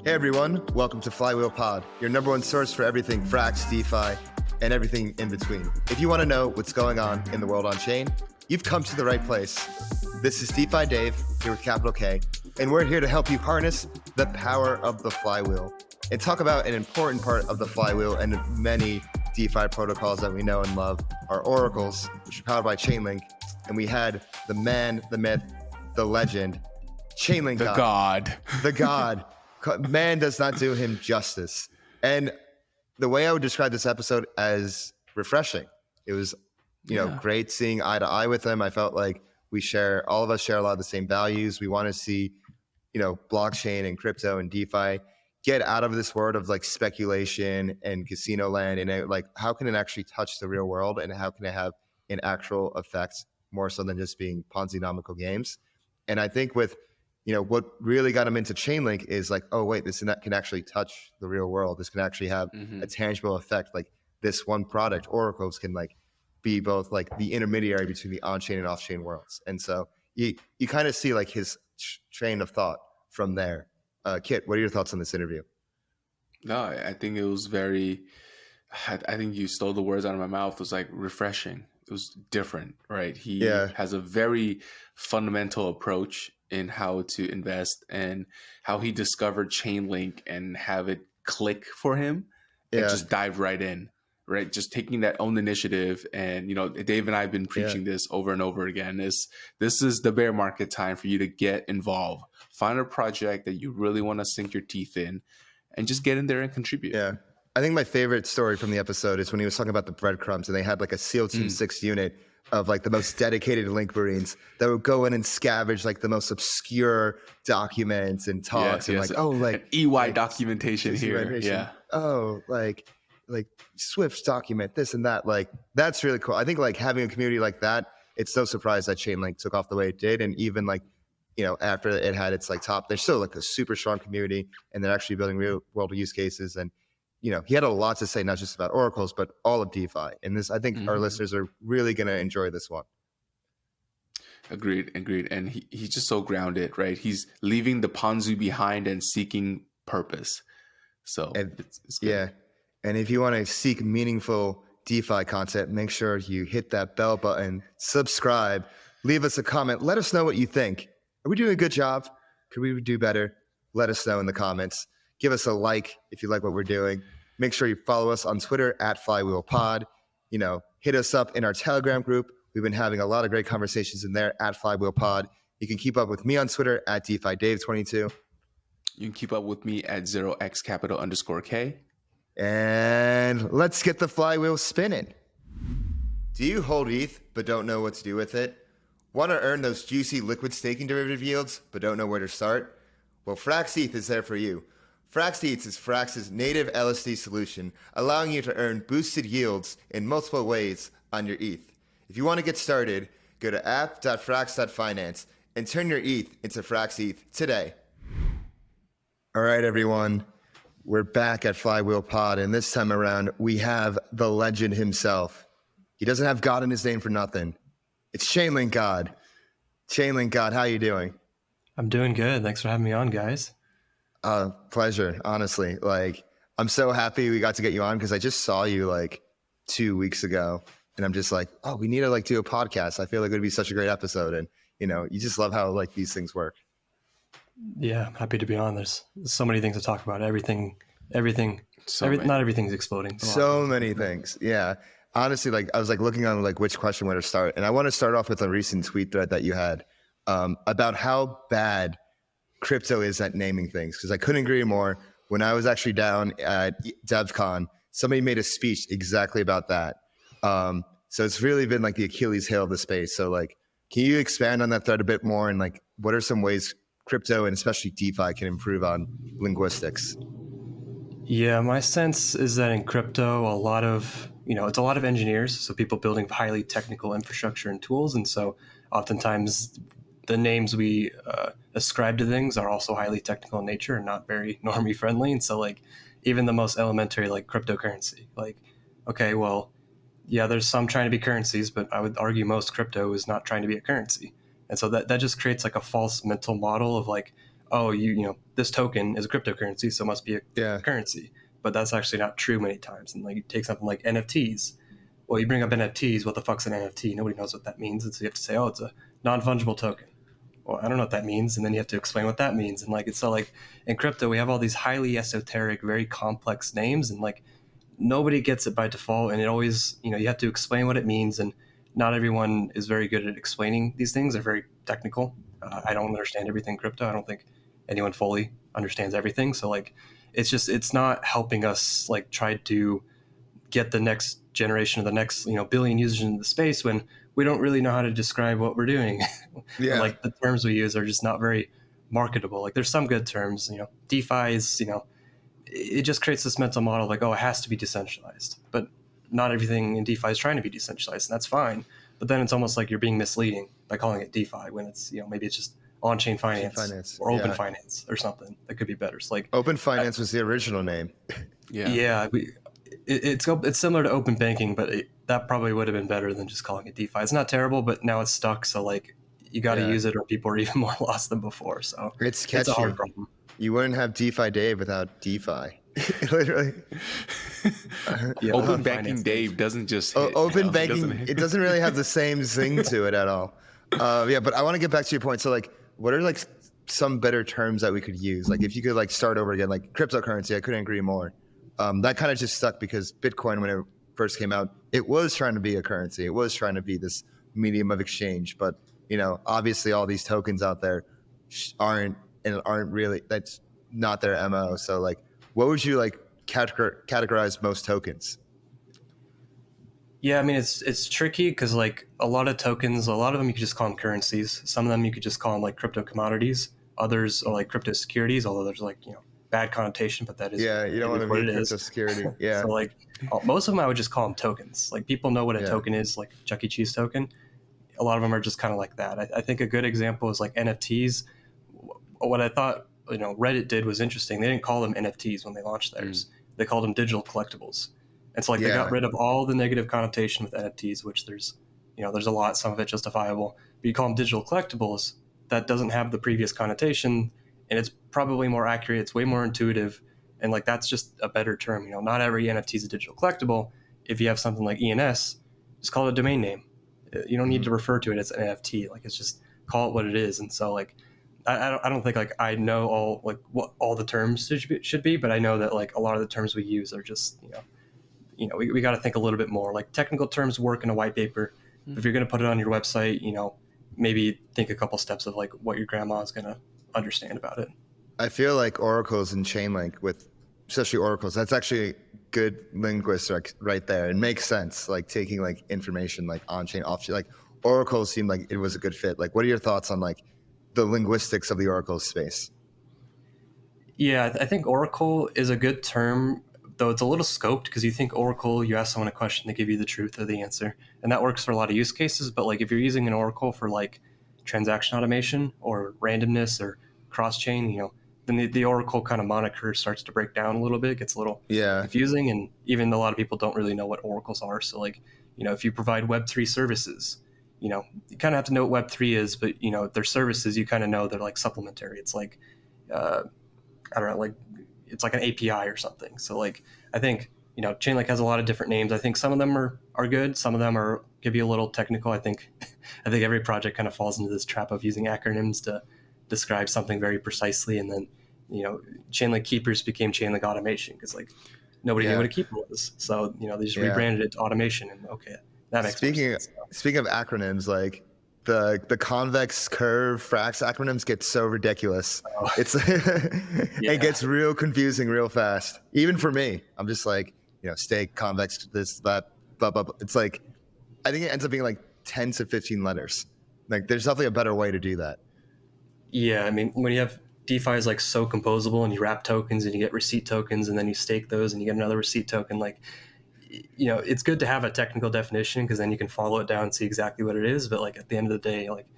Hey everyone, welcome to Flywheelpod, your number one source for everything Frax, DeFi, and everything in between. If you want to know what's going on in the world on chain, you've come to the right place. This is DeFi Dave, here with capital K, and we're here to help you harness the power of the flywheel and talk about an important part of the flywheel and many DeFi protocols that we know and love are oracles, which are powered by Chainlink. And we had the man, the myth, the legend, ChainLinkGod. The God. Man does not do him justice. And the way I would describe this episode as refreshing. It was, great seeing eye to eye with him. I felt like all of us share a lot of the same values. We want to see, blockchain and crypto and DeFi get out of this world of like speculation and casino land. And like, how can it actually touch the real world? And how can it have an actual effect more so than just being Ponzinomical games? And I think with, what really got him into Chainlink is like, oh, wait, this can actually touch the real world. This can actually have a tangible effect. Like this one product, oracles, can like be both like the intermediary between the on-chain and off-chain worlds. And so you kind of see like his train of thought from there. Kiet, what are your thoughts on this interview? No, I think it was I think you stole the words out of my mouth. It was like refreshing. It was different, right? He has a very fundamental approach in how to invest and how he discovered Chainlink and have it click for him and just dive right in, right? Just taking that own initiative. And, Dave and I have been preaching this over and over again. This is the bear market time for you to get involved. Find a project that you really want to sink your teeth in and just get in there and contribute. Yeah. I think my favorite story from the episode is when he was talking about the Breadcrumbs and they had like a SEAL Team 6 unit of like the most dedicated Link Marines that would go in and scavenge like the most obscure documents and talks and like EY documentation here. Yeah. Oh, like Swift's document, this and that. Like that's really cool. I think like having a community like that, it's no surprise that Chainlink took off the way it did. And even like, after it had its like top, there's still like a super strong community and they're actually building real world use cases. And he had a lot to say, not just about oracles, but all of DeFi. And this, I think our listeners are really going to enjoy this one. Agreed. And he's just so grounded, right? He's leaving the Ponzi behind and seeking purpose. So it's good. Yeah. And if you want to seek meaningful DeFi content, make sure you hit that bell button, subscribe, leave us a comment. Let us know what you think. Are we doing a good job? Could we do better? Let us know in the comments. Give us a like if you like what we're doing. Make sure you follow us on Twitter at Flywheelpod. Hit us up in our Telegram group. We've been having a lot of great conversations in there at Flywheelpod. You can keep up with me on Twitter at DeFi Dave 22. You can keep up with me at 0xcapital_K. And let's get the flywheel spinning. Do you hold ETH but don't know what to do with it? Want to earn those juicy liquid staking derivative yields but don't know where to start? Well, FrxETH is there for you. FrxETH is Frax's native LSD solution, allowing you to earn boosted yields in multiple ways on your ETH. If you want to get started, go to app.frax.finance and turn your ETH into FrxETH today. All right, everyone. We're back at Flywheelpod, and this time around, we have the legend himself. He doesn't have God in his name for nothing. It's ChainLinkGod. ChainLinkGod, how you doing? I'm doing good. Thanks for having me on, guys. Pleasure, honestly. Like, I'm so happy we got to get you on because I just saw you like 2 weeks ago, and I'm just like, oh, we need to like do a podcast. I feel like it would be such a great episode, and you just love how like these things work. Yeah, I'm happy to be on. There's so many things to talk about. Not everything's exploding. So many things. Yeah. Honestly, like I was like looking on like which question where to start, and I want to start off with a recent tweet thread that you had about how bad crypto is at naming things, because I couldn't agree more. When I was actually down at DevCon, somebody made a speech exactly about that. So it's really been like the Achilles heel of the space. So like, can you expand on that thread a bit more? And like, what are some ways crypto and especially DeFi can improve on linguistics? Yeah, my sense is that in crypto, it's a lot of engineers. So people building highly technical infrastructure and tools. And so oftentimes the names we ascribe to things are also highly technical in nature and not very normie friendly. And so like even the most elementary like cryptocurrency, like, okay, well, yeah, there's some trying to be currencies, but I would argue most crypto is not trying to be a currency. And so that just creates like a false mental model of like, oh, this token is a cryptocurrency, so it must be a currency. But that's actually not true many times. And like you take something like NFTs. Well, you bring up NFTs. What the fuck's an NFT? Nobody knows what that means. And so you have to say, oh, it's a non-fungible token. Well, I don't know what that means. And then you have to explain what that means. And like, it's so like in crypto, we have all these highly esoteric, very complex names, and like nobody gets it by default. And it always, you have to explain what it means. And not everyone is very good at explaining these things. They're very technical. I don't understand everything crypto. I don't think anyone fully understands everything. So like, it's not helping us like try to get the next generation of the next, billion users in the space when we don't really know how to describe what we're doing. Yeah. Like the terms we use are just not very marketable. Like there's some good terms, DeFi is, it just creates this mental model like, oh, it has to be decentralized, but not everything in DeFi is trying to be decentralized, and that's fine. But then it's almost like you're being misleading by calling it DeFi when it's, maybe it's just on-chain finance or open finance or something that could be better. So like open finance was the original name. Yeah. It's similar to open banking, but that probably would have been better than just calling it DeFi. It's not terrible, but now it's stuck. So like you got to use it or people are even more lost than before. So it's catchy. It's a hard problem. You wouldn't have DeFi Dave without DeFi. Literally. Open banking Dave doesn't just hit, open banking. It doesn't really have the same zing to it at all. But I want to get back to your point. So like, what are like some better terms that we could use? Like if you could like start over again, like cryptocurrency, I couldn't agree more. That kind of just stuck because Bitcoin, when it first came out, it was trying to be a currency. It was trying to be this medium of exchange. But, obviously all these tokens out there aren't really, that's not their MO. So like, what would you like categorize most tokens? Yeah, I mean, it's tricky because like a lot of tokens, a lot of them you could just call them currencies. Some of them you could just call them like crypto commodities. Others are like crypto securities, although there's like, bad connotation, but that is you don't want to be crypto security. Yeah. So like most of them I would just call them tokens. Like people know what a token is, like Chuck E. Cheese token. A lot of them are just kind of like that. I think a good example is like NFTs. What I thought Reddit did was interesting. They didn't call them NFTs when they launched theirs. They called them digital collectibles. And so like they got rid of all the negative connotation with NFTs, which there's a lot, some of it justifiable. But you call them digital collectibles, that doesn't have the previous connotation. And it's probably more accurate. It's way more intuitive. And like, that's just a better term. Not every NFT is a digital collectible. If you have something like ENS, just call it a domain name. You don't need to refer to it as an NFT. Like, it's just call it what it is. And so like, I don't think like I know all like what all the terms should be, but I know that like a lot of the terms we use are just, we got to think a little bit more. Like technical terms work in a white paper. If you're going to put it on your website, maybe think a couple steps of like what your grandma is going to understand about it. I feel like oracles and Chainlink, with especially oracles, that's actually good linguistics right there. It makes sense, like taking like information like on chain, off chain. Like oracles seemed like it was a good fit. Like, what are your thoughts on like the linguistics of the oracle space? Yeah, I think oracle is a good term, though it's a little scoped because you think oracle, you ask someone a question, they give you the truth or the answer, and that works for a lot of use cases. But like if you're using an oracle for like transaction automation or randomness or cross-chain, then the oracle kind of moniker starts to break down a little bit. It gets a little confusing, and even a lot of people don't really know what oracles are. So like, if you provide Web3 services, you kind of have to know what Web3 is, but their services, you kind of know they're like supplementary. It's like, I don't know, like it's like an API or something. So like, I think, Chainlink has a lot of different names. I think some of them are good. Some of them could be a little technical. I think every project kind of falls into this trap of using acronyms to describe something very precisely. And then, Chainlink Keepers became Chainlink Automation because like nobody knew what a keeper was. So, they just rebranded it to automation, and okay, that makes sense. Speaking of acronyms, like the convex curve Frax acronyms get so ridiculous. It gets real confusing real fast. Even for me, I'm just like, stake, convex, this, that, blah, blah, blah. It's like, I think it ends up being like 10 to 15 letters. Like there's definitely a better way to do that. Yeah. I mean, when you have DeFi is like so composable and you wrap tokens and you get receipt tokens and then you stake those and you get another receipt token, like, it's good to have a technical definition because then you can follow it down and see exactly what it is. But like at the end of the day, like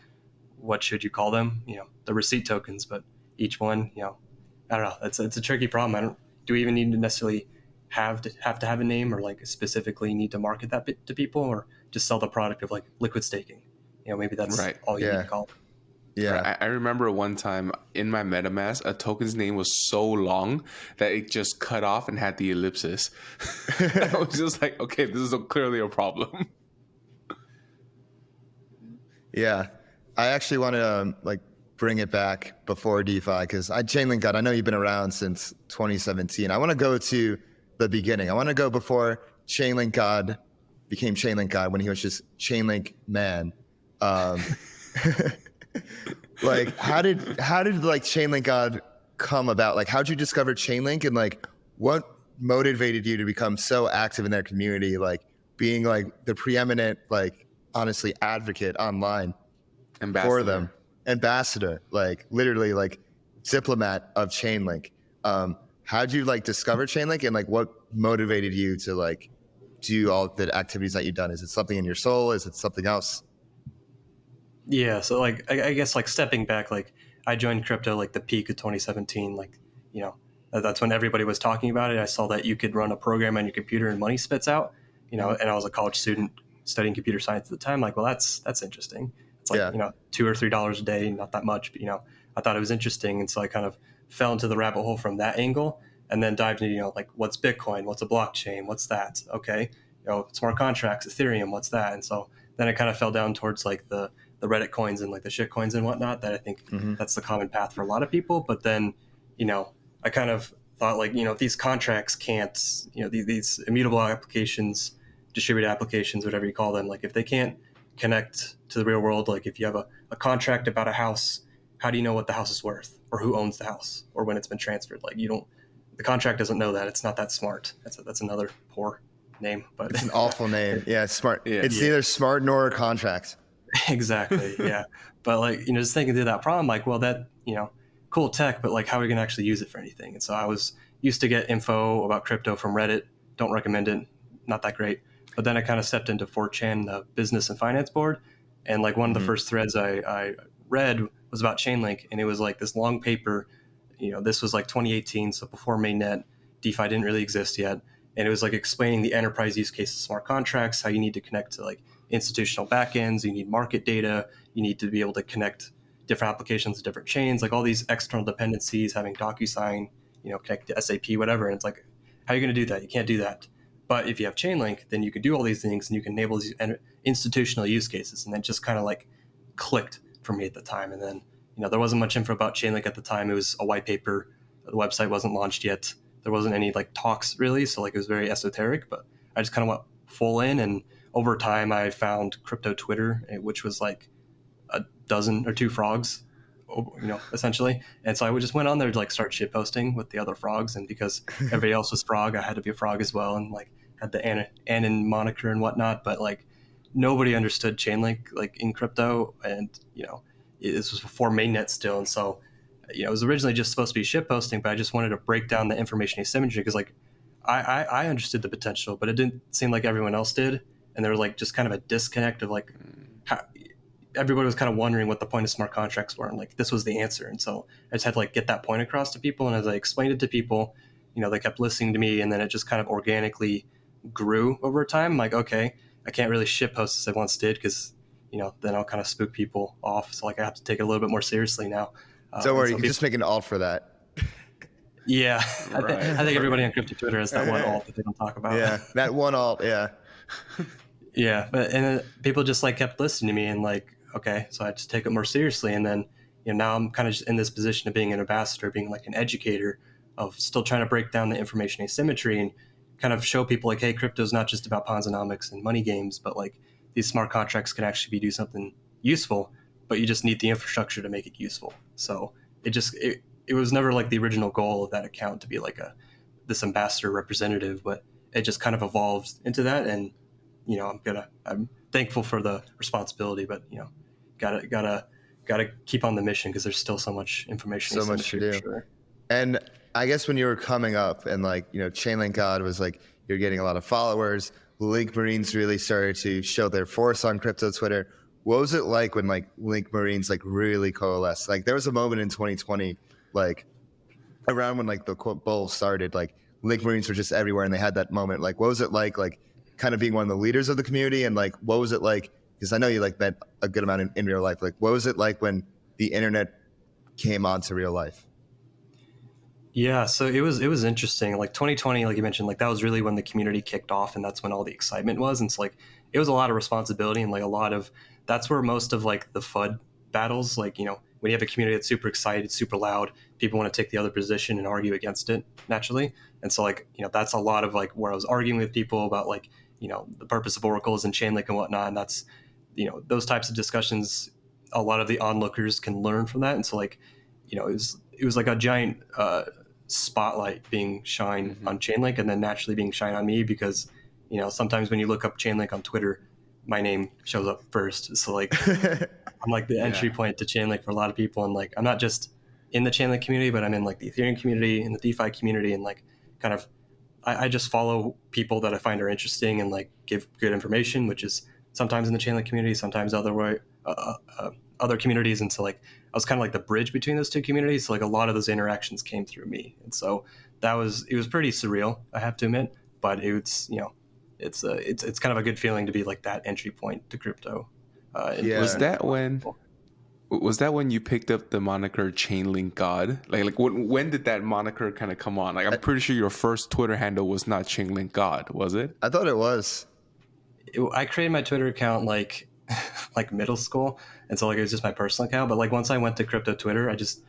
what should you call them? The receipt tokens, but each one, I don't know. It's a tricky problem. Do we even need to necessarily have to have a name or like specifically need to market that bit to people, or just sell the product of like liquid staking? Maybe that's all you need to call it. Yeah. I remember one time in my MetaMask, a token's name was so long that it just cut off and had the ellipsis. I was just like, okay, this is clearly a problem. Yeah. I actually want to like bring it back before DeFi because ChainLinkGod, I know you've been around since 2017. I want to go to the beginning. I want to go before ChainLinkGod became ChainLinkGod when he was just Chainlink man. Like how did like ChainLinkGod come about? Like how'd you discover Chainlink and like what motivated you to become so active in their community, like being like the preeminent, like honestly advocate online for them, ambassador, like literally like diplomat of Chainlink. How'd you like discover Chainlink and like what motivated you to like do all the activities that you've done? Is it something in your soul? Is it something else? Yeah, so like I guess like stepping back, like I joined crypto like the peak of 2017, like that's when everybody was talking about it. I saw that you could run a program on your computer and money spits out, and I was a college student studying computer science at the time. Like, well, that's interesting. It's like $2 or $3 a day, not that much, but I thought it was interesting, and so I kind of fell into the rabbit hole from that angle, and then dived into like what's Bitcoin, what's a blockchain, what's that? Okay, smart contracts, Ethereum, what's that? And so then I kind of fell down towards like the Reddit coins and like the shit coins and whatnot, that I think that's the common path for a lot of people. But then, I kind of thought like, if these contracts can't, these immutable applications, distributed applications, whatever you call them, like if they can't connect to the real world, like if you have a contract about a house, how do you know what the house is worth or who owns the house or when it's been transferred? Like the contract doesn't know that. It's not that smart. That's another poor name, but it's an awful name. Yeah, smart. Yeah. It's neither smart nor contract. Exactly. Yeah. But like, just thinking through that problem, like, well, that, cool tech, but like, how are we going to actually use it for anything? And so I was used to get info about crypto from Reddit. Don't recommend it. Not that great. But then I kind of stepped into 4chan, the business and finance board. And like one of the first threads I read was about Chainlink. And it was like this long paper, this was like 2018. So before mainnet, DeFi didn't really exist yet. And it was like explaining the enterprise use case of smart contracts, how you need to connect to like institutional backends, you need market data, you need to be able to connect different applications to different chains, like all these external dependencies, having DocuSign, connect to SAP, whatever. And it's like, how are you going to do that? You can't do that. But if you have Chainlink, then you could do all these things and you can enable these institutional use cases. And that just kind of like clicked for me at the time. And then, there wasn't much info about Chainlink at the time. It was a white paper. The website wasn't launched yet. There wasn't any like talks really. So like it was very esoteric, but I just kind of went full in. And over time I found crypto Twitter, which was like a dozen or two frogs, essentially. And so I just went on there to like start shit posting with the other frogs. And because everybody else was frog, I had to be a frog as well. And like had the Anon moniker and whatnot, but like nobody understood Chainlink like in crypto. And, this was before mainnet still. And so, it was originally just supposed to be shit posting, but I just wanted to break down the information asymmetry because like I understood the potential, but it didn't seem like everyone else did. And there was like just kind of a disconnect of like how everybody was kind of wondering what the point of smart contracts were. And like, this was the answer. And so I just had to like get that point across to people. And as I explained it to people, they kept listening to me, and then it just kind of organically grew over time. I'm like, okay, I can't really shit post as I once did because, then I'll kind of spook people off. So like I have to take it a little bit more seriously now. Don't worry, you can just make an alt for that. Yeah. Right. I think everybody on crypto Twitter has that one alt that they don't talk about. Yeah, that one alt, yeah. Yeah, but and people just like kept listening to me and like, okay, so I just take it more seriously. And then, now I'm kind of just in this position of being an ambassador, being like an educator of still trying to break down the information asymmetry and kind of show people like, hey, crypto is not just about Ponzinomics and money games, but like these smart contracts can actually do something useful, but you just need the infrastructure to make it useful. So it was never like the original goal of that account to be like this ambassador representative, but it just kind of evolved into that. And, I'm thankful for the responsibility, but, gotta keep on the mission because there's still so much information. So much to do. Sure. And I guess when you were coming up and like, ChainLinkGod was like, you're getting a lot of followers, Link Marines really started to show their force on crypto Twitter. What was it like when like Link Marines like really coalesced? Like there was a moment in 2020, like around when like the quote bull started, like Link Marines were just everywhere and they had that moment. Like what was it like kind of being one of the leaders of the community? And like what was it like, because I know you like met a good amount in real life, like what was it like when the internet came onto real life? Yeah, so it was interesting. Like 2020, like you mentioned, like that was really when the community kicked off, and that's when all the excitement was. And it's like it was a lot of responsibility and like a lot of that's where most of like the FUD battles, like when you have a community that's super excited, super loud, people want to take the other position and argue against it naturally. And so like that's a lot of like where I was arguing with people about like the purpose of oracles and Chainlink and whatnot. And that's those types of discussions. A lot of the onlookers can learn from that. And so like it was like a giant spotlight being shined on Chainlink and then naturally being shined on me because sometimes when you look up Chainlink on Twitter, my name shows up first. So like I'm like the entry point to Chainlink for a lot of people, and like I'm not just in the Chainlink community, but I'm in like the Ethereum community and the DeFi community, and like kind of I just follow people that I find are interesting and like give good information, which is sometimes in the Chainlink community, sometimes other communities. And so like I was kind of like the bridge between those two communities. So like a lot of those interactions came through me. And so it was pretty surreal, I have to admit, but it's kind of a good feeling to be like that entry point to crypto. Was that when you picked up the moniker ChainLinkGod? Like when did that moniker kind of come on? Like I'm pretty sure your first Twitter handle was not ChainLinkGod, was it? I thought it was. I created my Twitter account like middle school, and so like it was just my personal account. But like once I went to crypto Twitter, I chose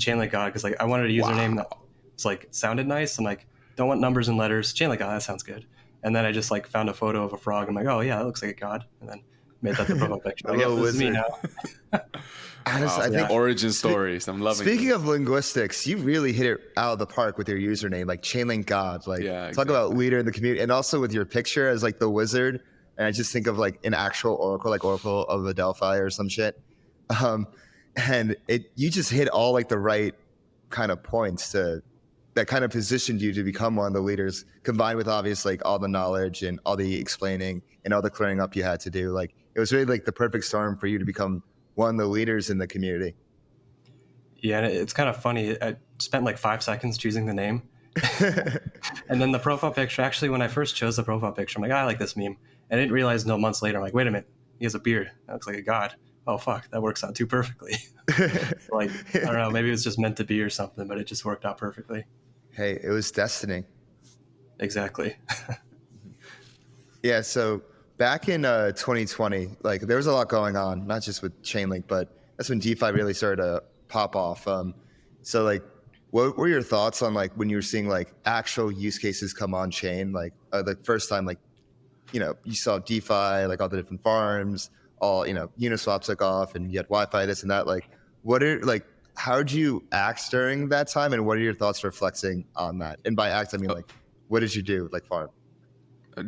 ChainLinkGod because like I wanted a username that was like sounded nice. I'm like, don't want numbers and letters. ChainLinkGod, that sounds good. And then I just like found a photo of a frog. I'm like, oh yeah, that looks like a god. And then made that the profile picture. Like, this is me now. Honestly, I think origin stories. I'm loving. Speaking of linguistics, you really hit it out of the park with your username, like ChainLinkGod. Like talk about leader in the community, and also with your picture as like the wizard. And I just think of like an actual oracle, like Oracle of the Delphi or some shit. And you just hit all like the right kind of points that kind of positioned you to become one of the leaders, combined with obviously like all the knowledge and all the explaining and all the clearing up you had to do. Like it was really like the perfect storm for you to become one of the leaders in the community. Yeah, and it's kind of funny. I spent like 5 seconds choosing the name. And then the profile picture, actually, when I first chose the profile picture, I'm like, I like this meme. And I didn't realize until months later, I'm like, wait a minute, he has a beard. That looks like a god. Oh, fuck, that works out too perfectly. Like, I don't know, maybe it was just meant to be or something, but it just worked out perfectly. Hey, it was destiny. Exactly. Yeah, so back in 2020, like there was a lot going on, not just with Chainlink, but that's when DeFi really started to pop off. So like, what were your thoughts on like when you were seeing like actual use cases come on chain? Like the first time, like, you saw DeFi, like all the different farms, all, Uniswap took off and you had Wi-Fi, this and that. Like, how did you act during that time? And what are your thoughts reflecting on that? And by act, I mean like, what did you do, like farm?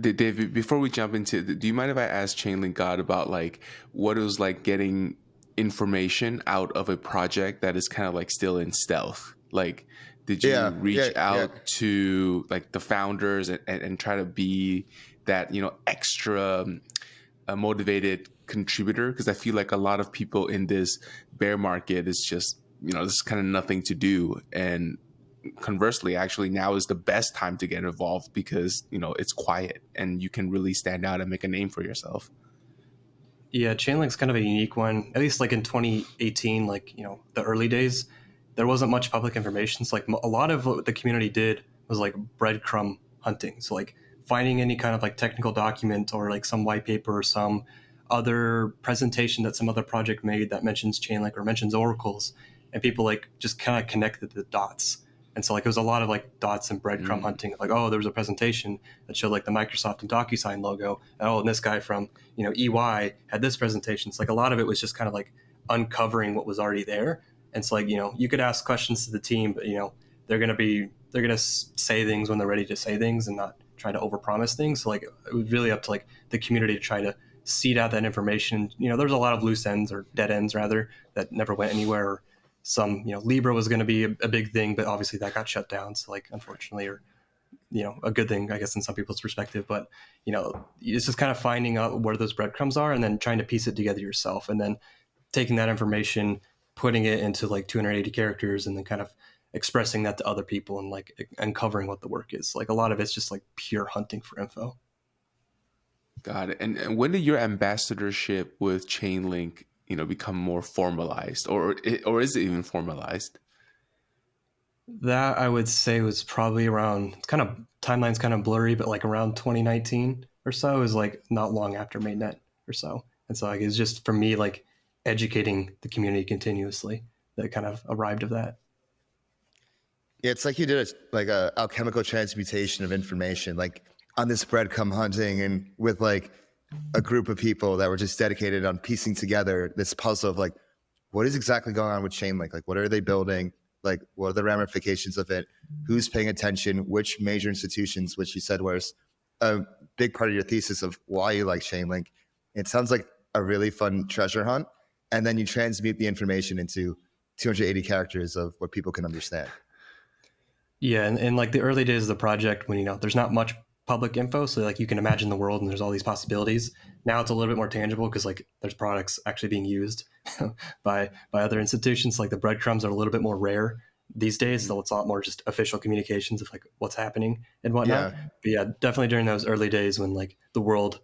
David, before we jump into it, do you mind if I ask ChainLinkGod about like what it was like getting information out of a project that is kind of like still in stealth? Like, did you reach out to like the founders and try to be that, extra motivated contributor? Because I feel like a lot of people in this bear market is just, there's kind of nothing to do. And conversely, actually now is the best time to get involved because, it's quiet and you can really stand out and make a name for yourself. Yeah, Chainlink's kind of a unique one, at least like in 2018, like, the early days, there wasn't much public information. So like a lot of what the community did was like breadcrumb hunting. So like finding any kind of like technical document or like some white paper or some other presentation that some other project made that mentions Chainlink or mentions oracles, and people like just kind of connected the dots. And so like it was a lot of like dots and breadcrumb hunting. Like, oh, there was a presentation that showed like the Microsoft and DocuSign logo. And this guy from, EY had this presentation. It's like a lot of it was just kind of like uncovering what was already there. And it's like, you could ask questions to the team, but, they're going to say things when they're ready to say things and not try to overpromise things. So like it was really up to like the community to try to seed out that information. There's a lot of loose ends or dead ends rather that never went anywhere. Some, Libra was going to be a big thing, but obviously that got shut down. So like, unfortunately, or, a good thing, I guess, in some people's perspective, but, it's just kind of finding out where those breadcrumbs are and then trying to piece it together yourself and then taking that information, putting it into like 280 characters and then kind of expressing that to other people and like uncovering what the work is. Like a lot of it's just like pure hunting for info. Got it. And when did your ambassadorship with Chainlink become more formalized, or is it even formalized? That I would say was probably around, it's kind of, timeline's kind of blurry, but like around 2019 or so, is like not long after mainnet or so. And so like it's just for me like educating the community continuously that kind of arrived at that. Yeah, it's like you did a alchemical transmutation of information, like on this breadcrumb hunting, and with like a group of people that were just dedicated on piecing together this puzzle of like, what is exactly going on with Chainlink? Like, what are they building? Like, what are the ramifications of it? Who's paying attention? Which major institutions, which you said was a big part of your thesis of why you like Chainlink. It sounds like a really fun treasure hunt. And then you transmute the information into 280 characters of what people can understand. Yeah, and in like the early days of the project, when there's not much public info, so like you can imagine the world and there's all these possibilities. Now it's a little bit more tangible because like there's products actually being used by other institutions. Like the breadcrumbs are a little bit more rare these days, so it's a lot more just official communications of like what's happening and whatnot. Yeah. But yeah, definitely during those early days when like the world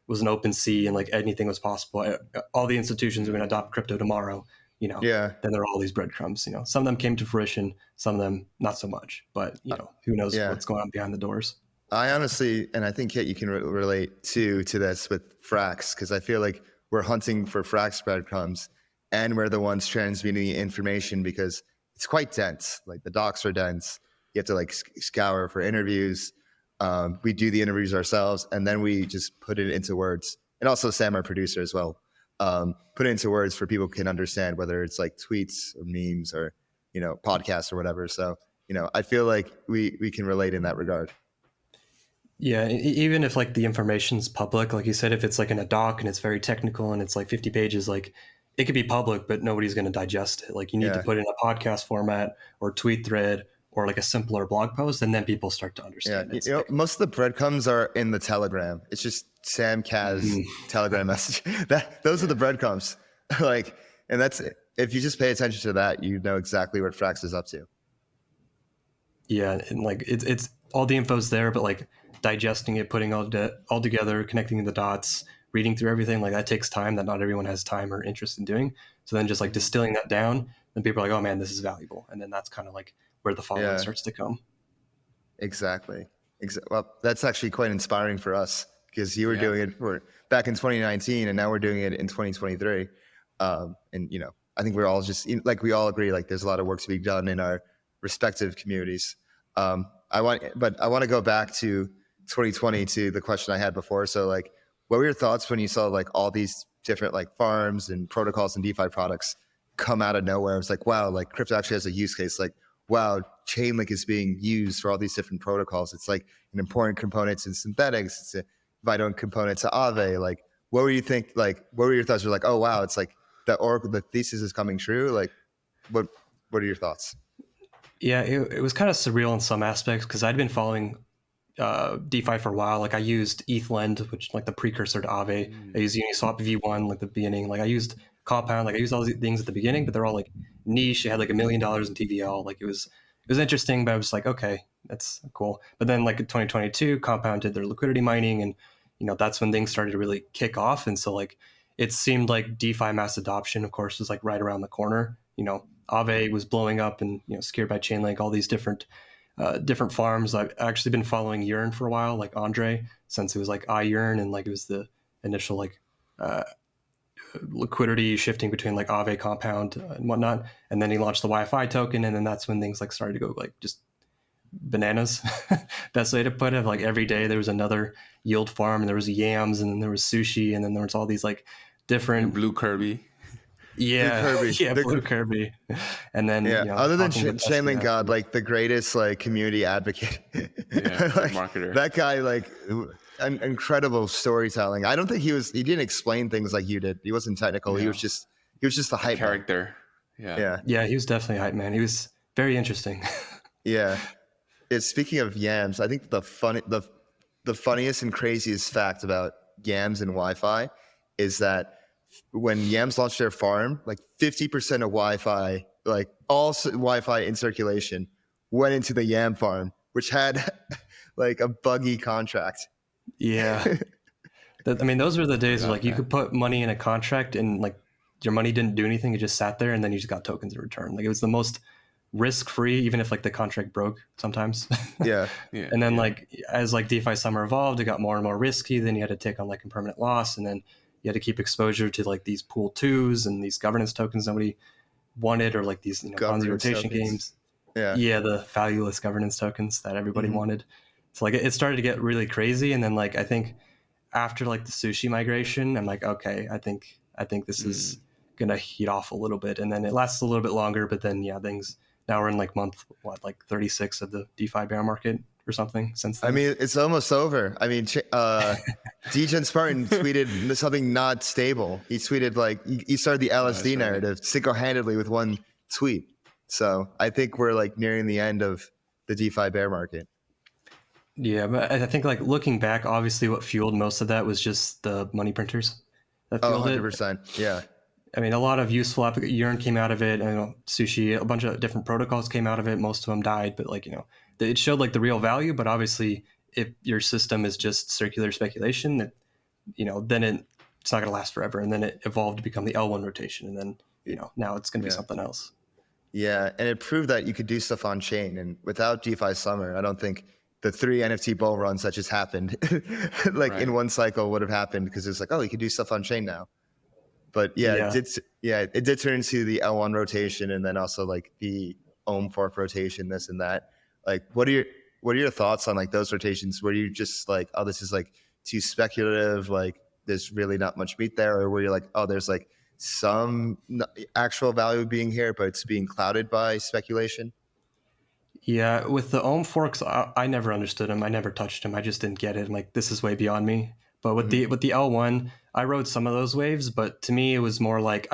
was an open sea and like anything was possible, all the institutions are going to adopt crypto tomorrow. Then there are all these breadcrumbs. Some of them came to fruition, some of them not so much. But who knows what's going on behind the doors. I honestly, and I think Kiet, you can relate to this with Frax, because I feel like we're hunting for Frax breadcrumbs, and we're the ones transmitting the information because it's quite dense. Like the docs are dense. You have to like scour for interviews. We do the interviews ourselves, and then we just put it into words. And also Sam, our producer as well. Put it into words for people can understand, whether it's like tweets or memes or, podcasts or whatever. So, I feel like we can relate in that regard. Yeah, even if like the information's public, like you said, if it's like in a doc and it's very technical and it's like 50 pages, like it could be public, but nobody's going to digest it. Like you need to put it in a podcast format or tweet thread or like a simpler blog post, and then people start to understand it. Most of the breadcrumbs are in the Telegram. It's just Sam Kaz Telegram message. Those are the breadcrumbs. And that's it. If you just pay attention to that, you know exactly what Frax is up to. Yeah, and like it's all the info's there, but like digesting it, putting all together, connecting the dots, reading through everything, like that takes time that not everyone has time or interest in doing. So then just like distilling that down, then people are like, oh man, this is valuable. And then that's kind of like where the following starts to come. Exactly. Well, that's actually quite inspiring for us, because you were doing it back in 2019 and now we're doing it in 2023. And, I think we're all just like, we all agree, like there's a lot of work to be done in our respective communities. I want to go back to 2020 to the question I had before. So like, what were your thoughts when you saw like all these different like farms and protocols and DeFi products come out of nowhere? It was like, wow, like crypto actually has a use case. Like, wow, Chainlink is being used for all these different protocols. It's like an important component to synthetics. It's a vital component to Aave. Like, what were you think? Like, what were your thoughts? You're like, oh wow, it's like the thesis is coming true. Like, what are your thoughts? Yeah, it was kind of surreal in some aspects because I'd been following DeFi for a while. Like I used ETHLend, which like the precursor to Aave. I used Uniswap V1, like the beginning. Like I used Compound. Like I used all these things at the beginning, but they're all like niche. It had like $1 million in TVL. Like it was interesting, but I was like, okay, that's cool. But then like in 2022, Compound did their liquidity mining, and that's when things started to really kick off. And so like it seemed like DeFi mass adoption, of course, was like right around the corner. Aave was blowing up and scared by Chainlink, all these different farms. I've actually been following Yearn for a while, like Andre, since it was like iYearn, and like it was the initial like liquidity shifting between like Aave, Compound, and whatnot. And then he launched the Wi-Fi token, and then that's when things like started to go like just bananas. Best way to put it. Like every day there was another yield farm, and there was yams, and then there was sushi, and then there was all these like different and Blue Kirby. Blue Kirby. And then other than ChainLinkGod, like the greatest like community advocate, like, marketer. That guy, like incredible storytelling. I don't think he didn't explain things like you did. He wasn't technical. He was just the hype character. Man. Yeah, he was definitely a hype man. He was very interesting. Speaking of yams, I think the funniest and craziest fact about yams and Wi-Fi is that when yams launched their farm, like 50% of Wi-Fi, like all Wi-Fi in circulation, went into the yam farm, which had like a buggy contract. Yeah. I mean, those were the days where like you could put money in a contract and like your money didn't do anything. It just sat there, and then you just got tokens in return. Like, it was the most risk-free, even if like the contract broke sometimes. Yeah. And then like as like DeFi summer evolved, it got more and more risky. Then you had to take on like impermanent loss, and then you had to keep exposure to like these pool twos and these governance tokens nobody wanted, or like these Ponzi rotation games. Yeah, the valueless governance tokens that everybody wanted. So like it started to get really crazy, and then like I think after like the sushi migration, I'm like, okay, I think this is gonna heat off a little bit, and then it lasts a little bit longer. But then things, now we're in like month 36 of the DeFi bear market or something since then. I mean, it's almost over. I mean, Degen Spartan tweeted something not stable. He tweeted like he started the LSD narrative single-handedly with one tweet. So I think we're like nearing the end of the DeFi bear market. Yeah, but I think like looking back, obviously what fueled most of that was just the money printers that fueled 100%. Yeah. I mean, a lot of useful Yearn came out of it. Sushi, a bunch of different protocols came out of it. Most of them died, but like, it showed like the real value. But obviously, if your system is just circular speculation, then it's not going to last forever. And then it evolved to become the L1 rotation, and then now it's going to be something else. Yeah, and it proved that you could do stuff on chain. And without DeFi Summer, I don't think the 3 NFT bull runs that just happened in one cycle would have happened, because it's like, oh, you can do stuff on chain now. But it did turn into the L1 rotation, and then also like the Ohm fork rotation, this and that. Like, what are your thoughts on like those rotations? Were you just like, oh, this is like too speculative, like there's really not much meat there, or were you like, oh, there's like some actual value being here, but it's being clouded by speculation? Yeah, with the Ohm forks, I never understood them. I never touched them. I just didn't get it. I'm like, this is way beyond me. But with the L1, I rode some of those waves, but to me it was more like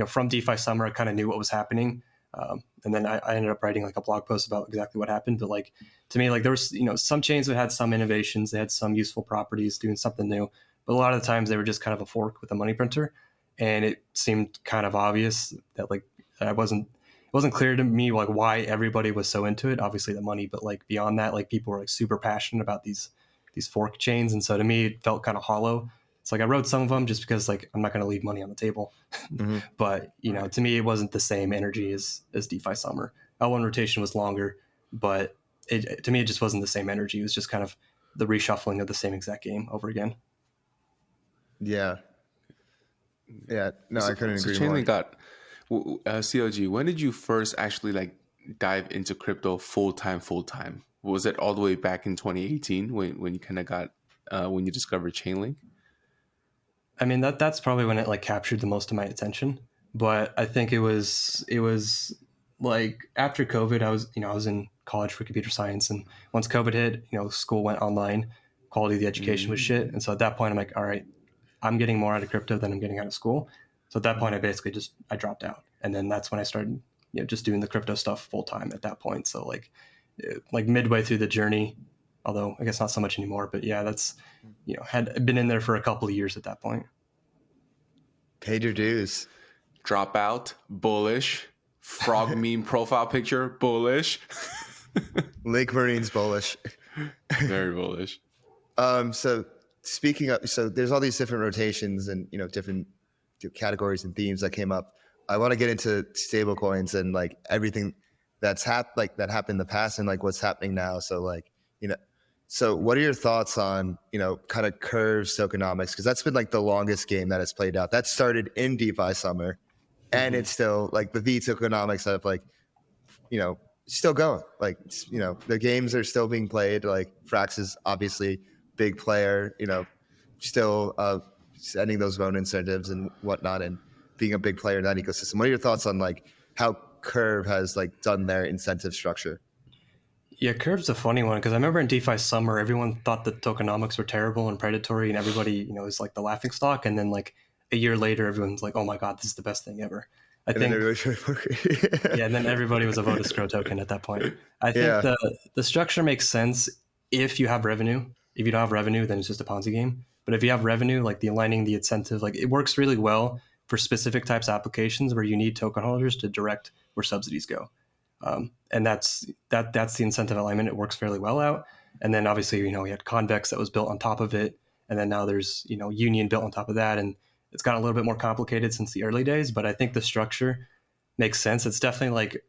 from DeFi Summer I kind of knew what was happening, and then I ended up writing like a blog post about exactly what happened. But like to me, like there was some chains that had some innovations, they had some useful properties, doing something new, but a lot of the times they were just kind of a fork with a money printer, and it seemed kind of obvious that like it wasn't clear to me like why everybody was so into it. Obviously the money, but like beyond that, like people were like super passionate about these fork chains, and so to me it felt kind of hollow. It's like I wrote some of them just because like I'm not going to leave money on the table. But to me it wasn't the same energy as DeFi Summer. L1 rotation was longer, but to me it just wasn't the same energy. It was just kind of the reshuffling of the same exact game over again. Yeah no, I couldn't agree more. ChainLinkGod, CLG, when did you first actually like dive into crypto full time? Was it all the way back in 2018 when you kind of got when you discovered Chainlink? I mean, that's probably when it like captured the most of my attention. But I think it was like after COVID, I was in college for computer science, and once COVID hit, school went online, quality of the education was shit, and so at that point I'm like, all right, I'm getting more out of crypto than I'm getting out of school. So at that point, I basically I dropped out, and then that's when I started just doing the crypto stuff full time at that point. So like midway through the journey, although I guess not so much anymore, but yeah, that's, had been in there for a couple of years at that point. Paid your dues. Drop out, bullish. Frog meme profile picture, bullish. Lake Marine's bullish. Very bullish. So speaking of, so there's all these different rotations and, different categories and themes that came up. I want to get into stablecoins and like everything that happened in the past and like what's happening now. So like, so what are your thoughts on, kind of curves tokenomics? Because that's been like the longest game that has played out. That started in DeFi Summer, and it's still like the V tokenomics have like, still going. Like, the games are still being played. Like Frax is obviously big player, still sending those loan incentives and whatnot, and being a big player in that ecosystem. What are your thoughts on like how Curve has like done their incentive structure? Yeah, Curve's a funny one, because I remember in DeFi Summer, everyone thought the tokenomics were terrible and predatory, and everybody, was like the laughing stock. And then like a year later, everyone's like, oh my God, this is the best thing ever. And then everybody was a vote escrow token at that point. I think the structure makes sense if you have revenue. If you don't have revenue, then it's just a Ponzi game. But if you have revenue, like the aligning the incentive, like it works really well for specific types of applications where you need token holders to direct where subsidies go. And that's the incentive alignment. It works fairly well out. And then obviously, we had Convex that was built on top of it. And then now there's, Union built on top of that. And it's gotten a little bit more complicated since the early days, but I think the structure makes sense. It's definitely like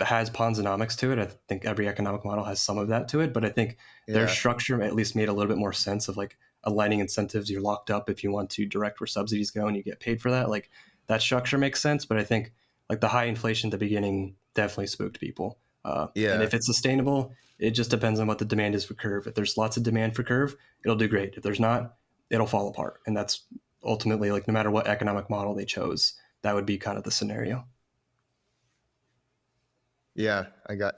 has Ponzinomics to it. I think every economic model has some of that to it, but I think their structure at least made a little bit more sense of like aligning incentives. You're locked up if you want to direct where subsidies go and you get paid for that. Like that structure makes sense, but I think like the high inflation at the beginning definitely spooked people. And if it's sustainable, it just depends on what the demand is for Curve. If there's lots of demand for Curve, it'll do great. If there's not, it'll fall apart. And that's ultimately like no matter what economic model they chose, that would be kind of the scenario. Yeah,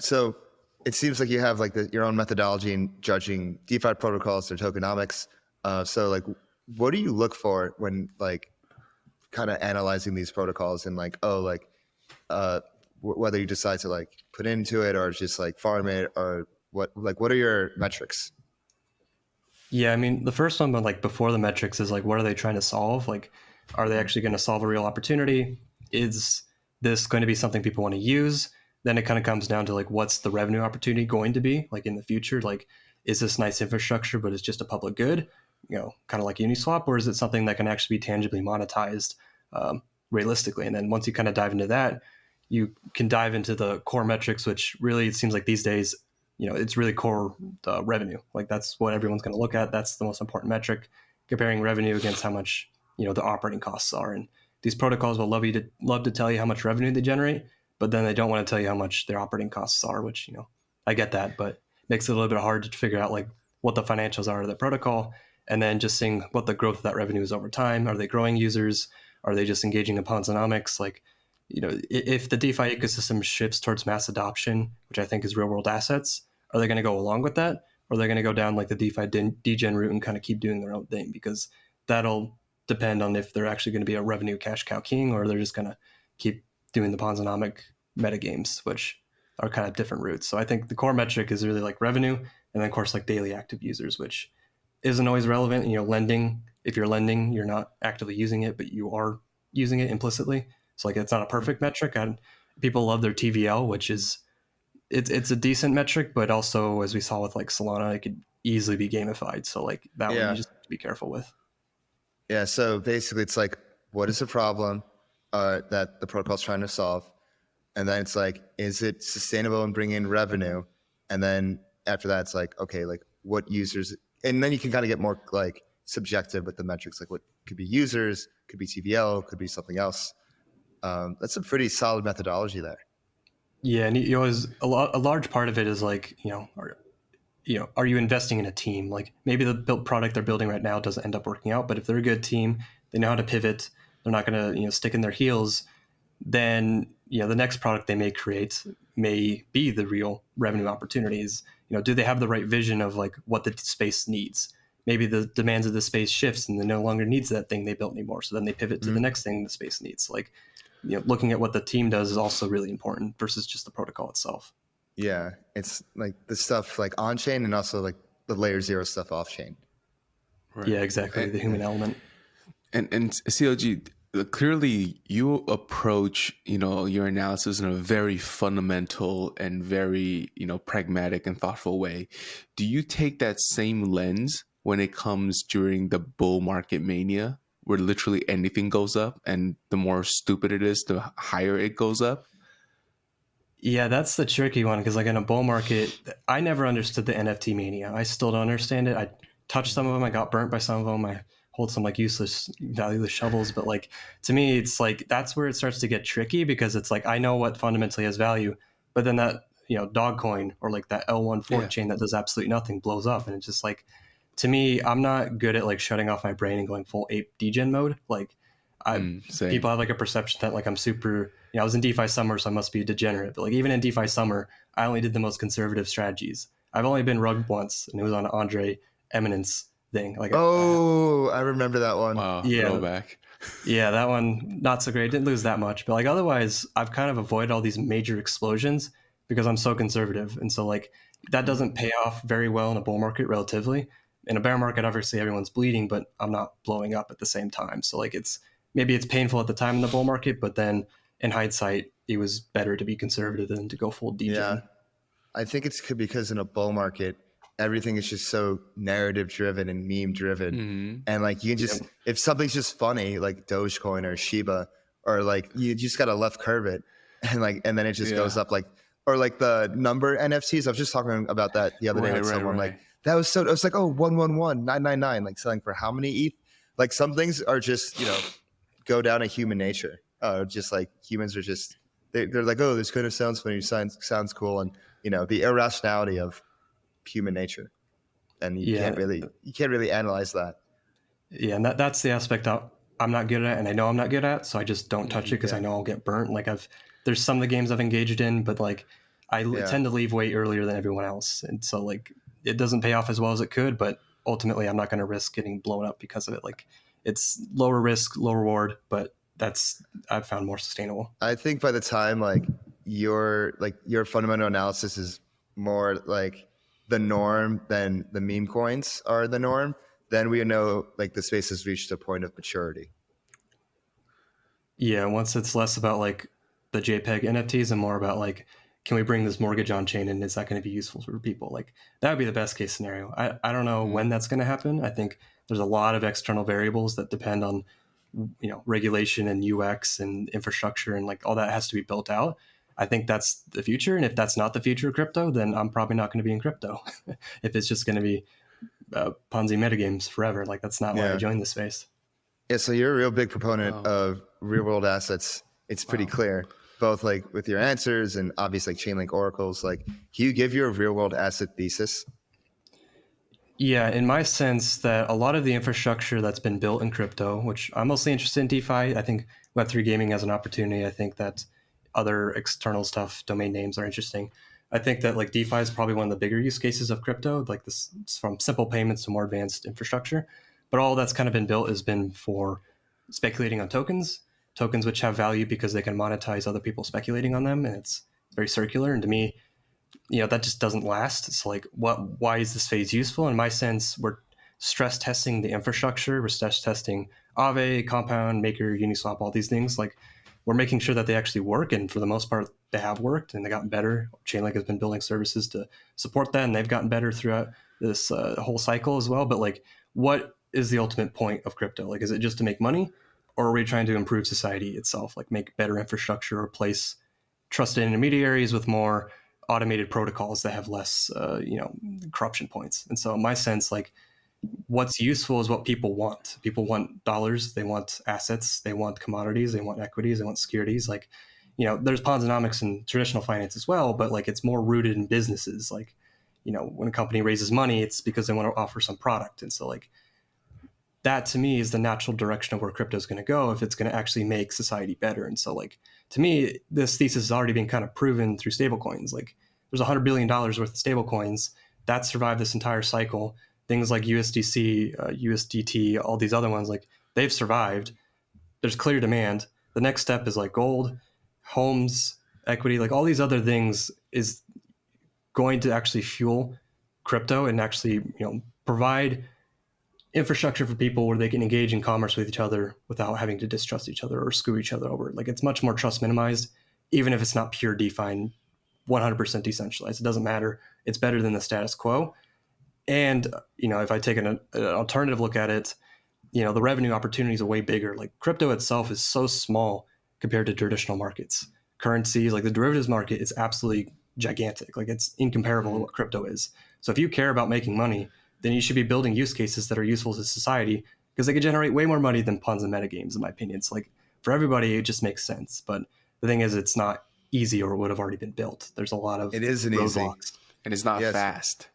so it seems like you have like your own methodology in judging DeFi protocols, their tokenomics. So like, what do you look for when like kind of analyzing these protocols and like, whether you decide to like put into it or just like farm it or what are your metrics? Yeah, I mean, the first one, but like before the metrics is like, what are they trying to solve? Like, are they actually going to solve a real opportunity? Is this going to be something people want to use? Then it kind of comes down to like, what's the revenue opportunity going to be like in the future? Like, is this nice infrastructure, but it's just a public good, kind of like Uniswap, or is it something that can actually be tangibly monetized realistically? And then once you kind of dive into that, you can dive into the core metrics, which really it seems like these days, it's really core revenue. Like that's what everyone's going to look at. That's the most important metric, comparing revenue against how much, the operating costs are. And these protocols will love to tell you how much revenue they generate, but then they don't want to tell you how much their operating costs are, which, I get that, but makes it a little bit hard to figure out like what the financials are of the protocol. And then just seeing what the growth of that revenue is over time. Are they growing users? Are they just engaging in Ponzinomics? Like, if the DeFi ecosystem shifts towards mass adoption, which I think is real world assets, are they going to go along with that? Or are they going to go down like the DeFi degen route and kind of keep doing their own thing? Because that'll depend on if they're actually going to be a revenue cash cow king, or they're just going to keep doing the Ponzinomic metagames, which are kind of different routes. So I think the core metric is really like revenue, and then of course like daily active users, which isn't always relevant. Lending, if you're lending, you're not actively using it, but you are using it implicitly. So like it's not a perfect metric. And people love their TVL, which is it's a decent metric, but also as we saw with like Solana, it could easily be gamified. So like that one you just have to be careful with. Yeah. So basically it's like, what is the problem that the protocol is trying to solve? And then it's like, is it sustainable and bring in revenue? And then after that, it's like, okay, like what users, and then you can kind of get more like subjective with the metrics, like what could be users, could be TVL, could be something else. That's a pretty solid methodology there. Yeah, and you always a large part of it is like, are you investing in a team? Like maybe the built product they're building right now doesn't end up working out, but if they're a good team, they know how to pivot, they're not going to stick in their heels, then the next product they may create may be the real revenue opportunities. Do they have the right vision of like what the space needs? Maybe the demands of the space shifts and they no longer needs that thing they built anymore. So then they pivot to the next thing the space needs. Like, looking at what the team does is also really important versus just the protocol itself. Yeah, it's like the stuff like on chain and also like the layer 0 stuff off chain. Right. Yeah, exactly. The human element. And CLG, clearly you approach your analysis in a very fundamental and very pragmatic and thoughtful way. Do you take that same lens when it comes during the bull market mania, where literally anything goes up, and the more stupid it is, the higher it goes up? Yeah, that's the tricky one, because like in a bull market, I never understood the NFT mania. I still don't understand it. I touched some of them. I got burnt by some of them. I hold some like useless, valueless shovels. But like to me, it's like that's where it starts to get tricky, because it's like I know what fundamentally has value, but then that dog coin or like that L1 fork chain that does absolutely nothing blows up, and it's just like, to me, I'm not good at like shutting off my brain and going full ape degen mode. Like people have like a perception that like I'm super, I was in DeFi summer, so I must be a degenerate. But like even in DeFi summer, I only did the most conservative strategies. I've only been rugged once, and it was on Andre Eminence thing. Like I remember that one. Wow, yeah, throwback. Yeah, that one not so great. Didn't lose that much, but like otherwise, I've kind of avoided all these major explosions because I'm so conservative, and so like that doesn't pay off very well in a bull market relatively. In a bear market, obviously everyone's bleeding, but I'm not blowing up at the same time. So like maybe it's painful at the time in the bull market, but then in hindsight, it was better to be conservative than to go full degen. Yeah, I think it's because in a bull market, everything is just so narrative driven and meme driven. Mm-hmm. And like, you can just, if something's just funny, like Dogecoin or Shiba, or like, you just got to left curve it. And like, and then it just goes up like, or like the number NFTs. I was just talking about that the other day with someone. Like, that was so, it was like, oh, 111,999, like selling for how many ETH? Like, some things are just, you know, go down to human nature. Just like humans are just, they're like, oh, this kind of sounds funny, sounds cool. And, you know, the irrationality of human nature. And you can't really analyze that. Yeah. And that's the aspect that I'm not good at, and I know I'm not good at. So I just don't touch it because I know I'll get burnt. Like there's some of the games I've engaged in, but like I tend to leave way earlier than everyone else. And so like it doesn't pay off as well as it could, but ultimately I'm not going to risk getting blown up because of it. Like it's lower risk, low reward, but I've found more sustainable. I think by the time like your fundamental analysis is more like the norm than the meme coins are the norm, then we know like the space has reached a point of maturity. Yeah, once it's less about like the JPEG NFTs and more about like, can we bring this mortgage on chain and is that going to be useful for people? Like that would be the best case scenario. I don't know when that's going to happen. I think there's a lot of external variables that depend on, you know, regulation and UX and infrastructure and like all that has to be built out. I think that's the future. And if that's not the future of crypto, then I'm probably not going to be in crypto. If it's just going to be Ponzi metagames forever, like that's not why I joined the space. Yeah, so you're a real big proponent of real world assets. It's pretty clear, both like with your answers and obviously like Chainlink oracles. Like, can you give your real world asset thesis? Yeah, in my sense that a lot of the infrastructure that's been built in crypto, which I'm mostly interested in DeFi, I think Web3 gaming has an opportunity. I think that other external stuff, domain names are interesting. I think that like DeFi is probably one of the bigger use cases of crypto, like this from simple payments to more advanced infrastructure. But all that's kind of been built has been for speculating on tokens which have value because they can monetize other people speculating on them. And it's very circular. And to me, you know, that just doesn't last. It's like, why is this phase useful? In my sense, we're stress testing the infrastructure. We're stress testing Aave, Compound, Maker, Uniswap, all these things. Like we're making sure that they actually work. And for the most part, they have worked and they gotten better. Chainlink has been building services to support that. And they've gotten better throughout this whole cycle as well. But like, what is the ultimate point of crypto? Like, is it just to make money, or are we trying to improve society itself? Like make better infrastructure, replace trusted intermediaries with more automated protocols that have less, corruption points. And so in my sense, like what's useful is what people want. People want dollars, they want assets, they want commodities, they want equities, they want securities. Like, you know, there's Ponzinomics and traditional finance as well, but like it's more rooted in businesses. Like, you know, when a company raises money, it's because they want to offer some product. And so like, that to me is the natural direction of where crypto is going to go if it's going to actually make society better. And so like, to me, this thesis has already been kind of proven through stablecoins. Like there's $100 billion worth of stablecoins that survived this entire cycle. Things like USDC, USDT, all these other ones, like they've survived. There's clear demand. The next step is like gold, homes, equity, like all these other things is going to actually fuel crypto and actually, you know, provide infrastructure for people where they can engage in commerce with each other without having to distrust each other or screw each other over. Like it's much more trust minimized, even if it's not pure DeFi and 100% decentralized. It doesn't matter. It's better than the status quo. And, you know, if I take an alternative look at it, you know, the revenue opportunities are way bigger. Like crypto itself is so small compared to traditional markets. Currencies, like the derivatives market, is absolutely gigantic. Like it's incomparable to what crypto is. So if you care about making money, then you should be building use cases that are useful to society because they could generate way more money than Ponzi metagames, in my opinion. It's like for everybody, it just makes sense. But the thing is, it's not easy or it would have already been built. There's a lot of roadblocks. And it's not fast.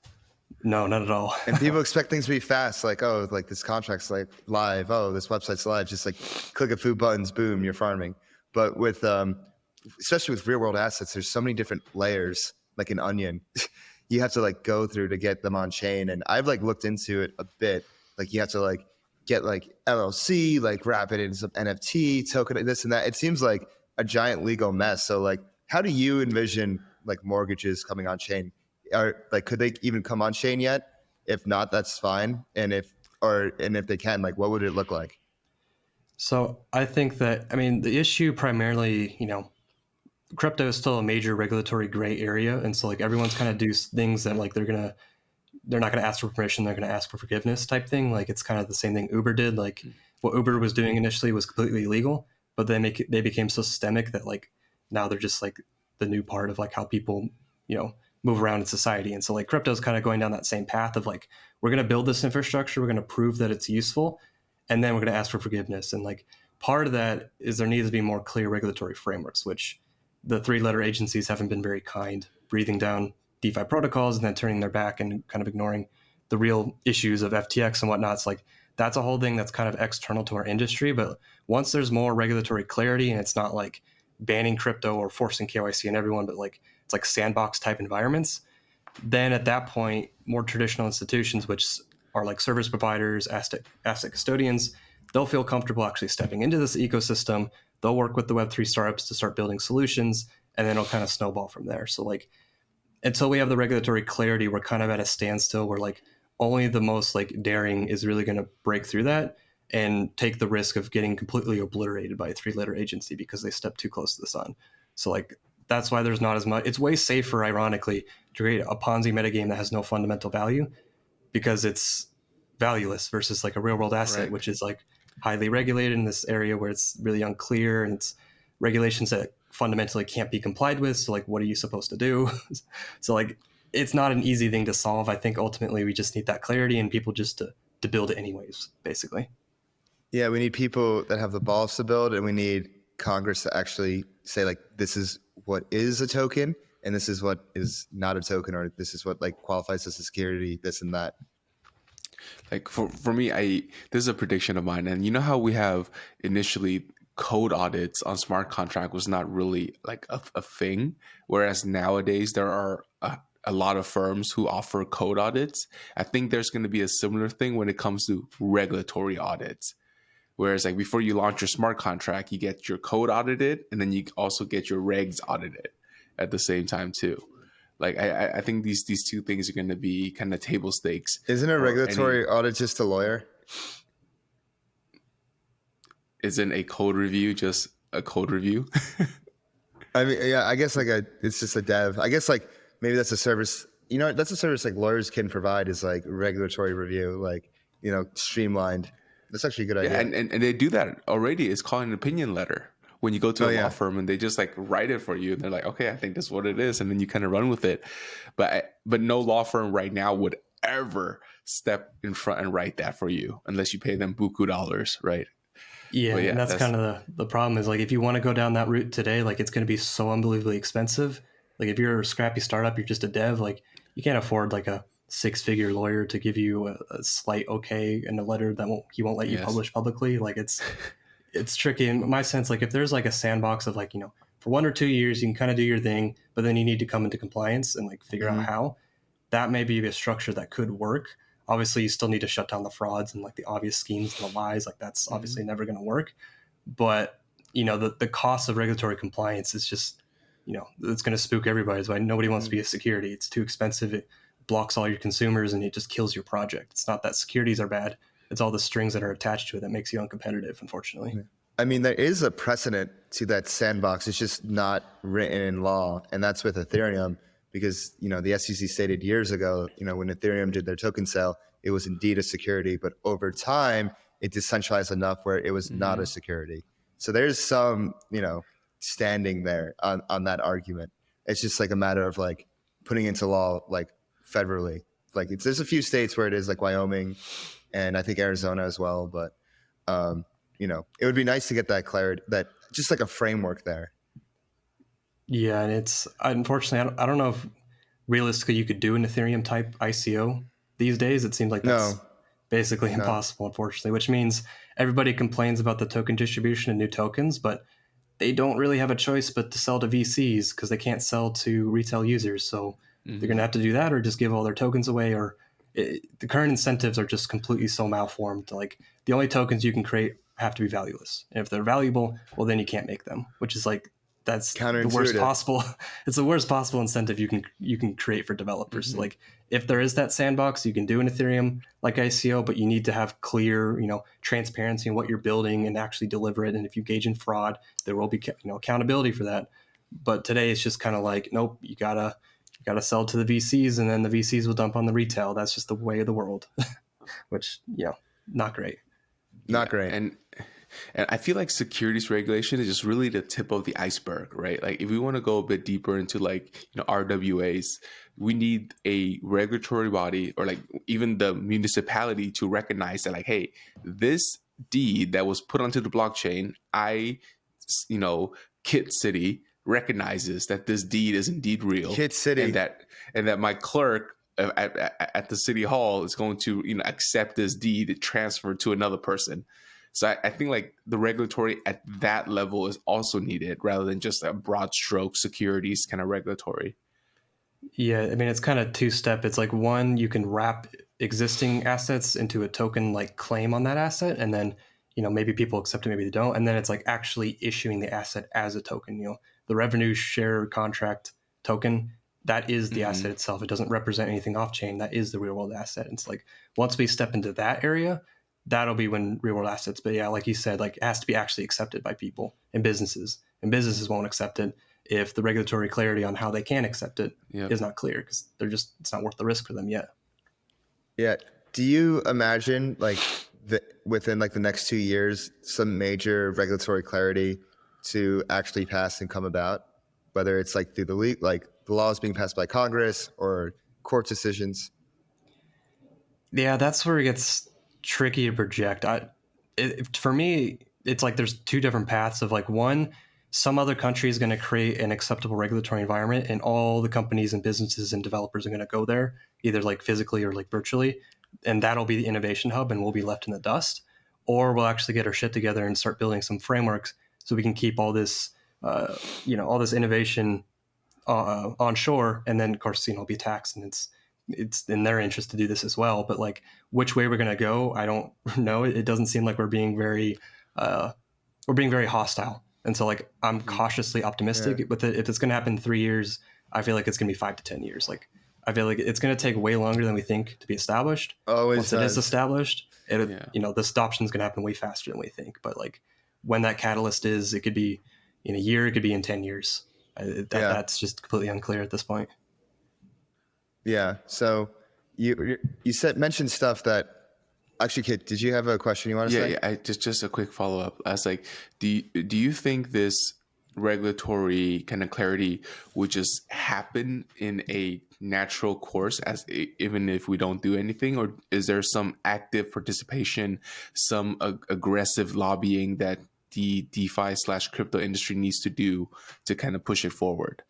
No, not at all. And people expect things to be fast. Like, oh, like this contract's like live. Oh, this website's live. Just like click a few buttons, boom, you're farming. But with, especially with real world assets, there's so many different layers, like an onion. You have to like go through to get them on chain. And I've like looked into it a bit. Like you have to like get like LLC, like wrap it in some NFT token, this and that. It seems like a giant legal mess. So like, how do you envision like mortgages coming on chain? Could they even come on chain yet? If not, that's fine. And if they can, like, what would it look like? So I think that, I mean, the issue primarily, you know, crypto is still a major regulatory gray area. And so like everyone's kind of do things that like they're going to they're not going to ask for permission, they're going to ask for forgiveness type thing. Like it's kind of the same thing Uber did. Like what Uber was doing initially was completely illegal, but then they became so systemic that like now they're just like the new part of like how people, move around in society. And so like crypto's kind of going down that same path of like, we're going to build this infrastructure, we're going to prove that it's useful, and then we're going to ask for forgiveness. And like part of that is there needs to be more clear regulatory frameworks, which the 3-letter agencies haven't been very kind, breathing down DeFi protocols and then turning their back and kind of ignoring the real issues of FTX and whatnot. It's like that's a whole thing that's kind of external to our industry. But once there's more regulatory clarity and it's not like banning crypto or forcing KYC on everyone, but like it's like sandbox type environments, then at that point, more traditional institutions, which are like service providers, asset custodians, they'll feel comfortable actually stepping into this ecosystem. They'll work with the Web3 startups to start building solutions, and then it'll kind of snowball from there. So like until we have the regulatory clarity, we're kind of at a standstill where like only the most like daring is really going to break through that and take the risk of getting completely obliterated by a 3-letter agency because they step too close to the sun. So like that's why there's not as much. It's way safer, ironically, to create a Ponzi metagame that has no fundamental value because it's valueless versus like a real world asset, right, which is like highly regulated in this area where it's really unclear and it's regulations that fundamentally can't be complied with. So like, what are you supposed to do? So like, it's not an easy thing to solve. I think ultimately we just need that clarity and people just to build it anyways, basically. Yeah, we need people that have the balls to build, and we need Congress to actually say like, this is what is a token and this is what is not a token, or this is what like qualifies as a security, this and that. Like for me, this is a prediction of mine. And you know how we have initially code audits on smart contract was not really like a thing. Whereas nowadays there are a lot of firms who offer code audits. I think there's going to be a similar thing when it comes to regulatory audits. Whereas like before you launch your smart contract, you get your code audited and then you also get your regs audited at the same time too. Like I think these two things are going to be kind of table stakes. Isn't a regulatory audit just a lawyer? Isn't a code review just a code review? I mean, yeah, I guess like it's just a dev. I guess like maybe that's a service. That's a service like lawyers can provide is like regulatory review, like streamlined. That's actually a good idea. Yeah, and they do that already. It's called an opinion letter. When you go to a law firm and they just like write it for you, and they're like, okay, I think that's what it is, and then you kind of run with it. But no law firm right now would ever step in front and write that for you unless you pay them buku dollars, right? Yeah, and that's kind of the problem is like if you want to go down that route today, like it's going to be so unbelievably expensive. Like if you're a scrappy startup, you're just a dev, like you can't afford like a 6-figure lawyer to give you a slight okay and a letter that he won't let you publish publicly. Like it's tricky. In my sense, like if there's like a sandbox of like, for 1 or 2 years, you can kind of do your thing, but then you need to come into compliance and like figure out how. That may be a structure that could work. Obviously, you still need to shut down the frauds and like the obvious schemes and the lies. Like that's obviously never going to work. But, the cost of regulatory compliance is just, it's going to spook everybody. It's why nobody wants to be a security. It's too expensive. It blocks all your consumers and it just kills your project. It's not that securities are bad. It's all the strings that are attached to it that makes you uncompetitive, unfortunately. I mean, there is a precedent to that sandbox. It's just not written in law. And that's with Ethereum because, the SEC stated years ago, when Ethereum did their token sale, it was indeed a security. But over time, it decentralized enough where it was not a security. So there's some, standing there on that argument. It's just like a matter of like putting into law, like federally. Like there's a few states where it is, like Wyoming and I think Arizona as well. But, it would be nice to get that clarity, that just like a framework there. Yeah, and it's unfortunately, I don't know if realistically you could do an Ethereum type ICO these days. It seems like that's basically impossible, unfortunately, which means everybody complains about the token distribution and new tokens, but they don't really have a choice but to sell to VCs because they can't sell to retail users. So they're going to have to do that or just give all their tokens away, or the current incentives are just completely so malformed. Like the only tokens you can create have to be valueless. And if they're valuable, well, then you can't make them, which is like, that's the worst possible. It's the worst possible incentive you can create for developers. So like if there is that sandbox, you can do an Ethereum like ICO, but you need to have clear, transparency in what you're building and actually deliver it. And if you engage in fraud, there will be, accountability for that. But today it's just kind of like, nope, you gotta You got to sell to the VCs, and then the VCs will dump on the retail. That's just the way of the world, which, not great. Not great. And I feel like securities regulation is just really the tip of the iceberg, right? Like if we want to go a bit deeper into RWAs, we need a regulatory body or like even the municipality to recognize that hey, this deed that was put onto the blockchain, Kiet City recognizes that this deed is indeed real. Kiet City. And that my clerk at the city hall is going to accept this deed transferred to another person. So I think the regulatory at that level is also needed rather than just a broad stroke securities kind of regulatory. Yeah, I mean, it's kind of two-step. It's like one, you can wrap existing assets into a token claim on that asset, and then maybe people accept it, maybe they don't, and then it's actually issuing the asset as a token. The revenue share contract token, that is the asset itself. It doesn't represent anything off chain. That is the real world asset. And it's once we step into that area, that'll be when real world assets. But yeah, like you said, it has to be actually accepted by people and businesses won't accept it if the regulatory clarity on how they can accept it is not clear, because it's not worth the risk for them yet. Yeah. Do you imagine within the next 2 years, some major regulatory clarity to actually pass and come about, whether it's through the laws being passed by Congress or court decisions? Yeah, that's where it gets tricky to project. For me, it's there's two different paths of one, some other country is going to create an acceptable regulatory environment, and all the companies and businesses and developers are going to go there, either physically or virtually, and that'll be the innovation hub, and we'll be left in the dust. Or we'll actually get our shit together and start building some frameworks so we can keep all this, all this innovation onshore, and then of course be taxed, and it's in their interest to do this as well. But which way we're going to go, I don't know. It doesn't seem like we're being very hostile. And so I'm cautiously optimistic with it. If it's going to happen in 3 years, I feel like it's going to be 5 to 10 years. I feel like it's going to take way longer than we think to be established. Once it is established, this adoption is going to happen way faster than we think. But when that catalyst is, it could be in a year, it could be in 10 years. That's just completely unclear at this point. Yeah. So you mentioned stuff that actually, Kiet, did you have a question you want to say? Yeah. Just a quick follow up. I was do you think this regulatory kind of clarity would just happen in a natural course even if we don't do anything, or is there some active participation, some aggressive lobbying that the DeFi/crypto industry needs to do to kind of push it forward?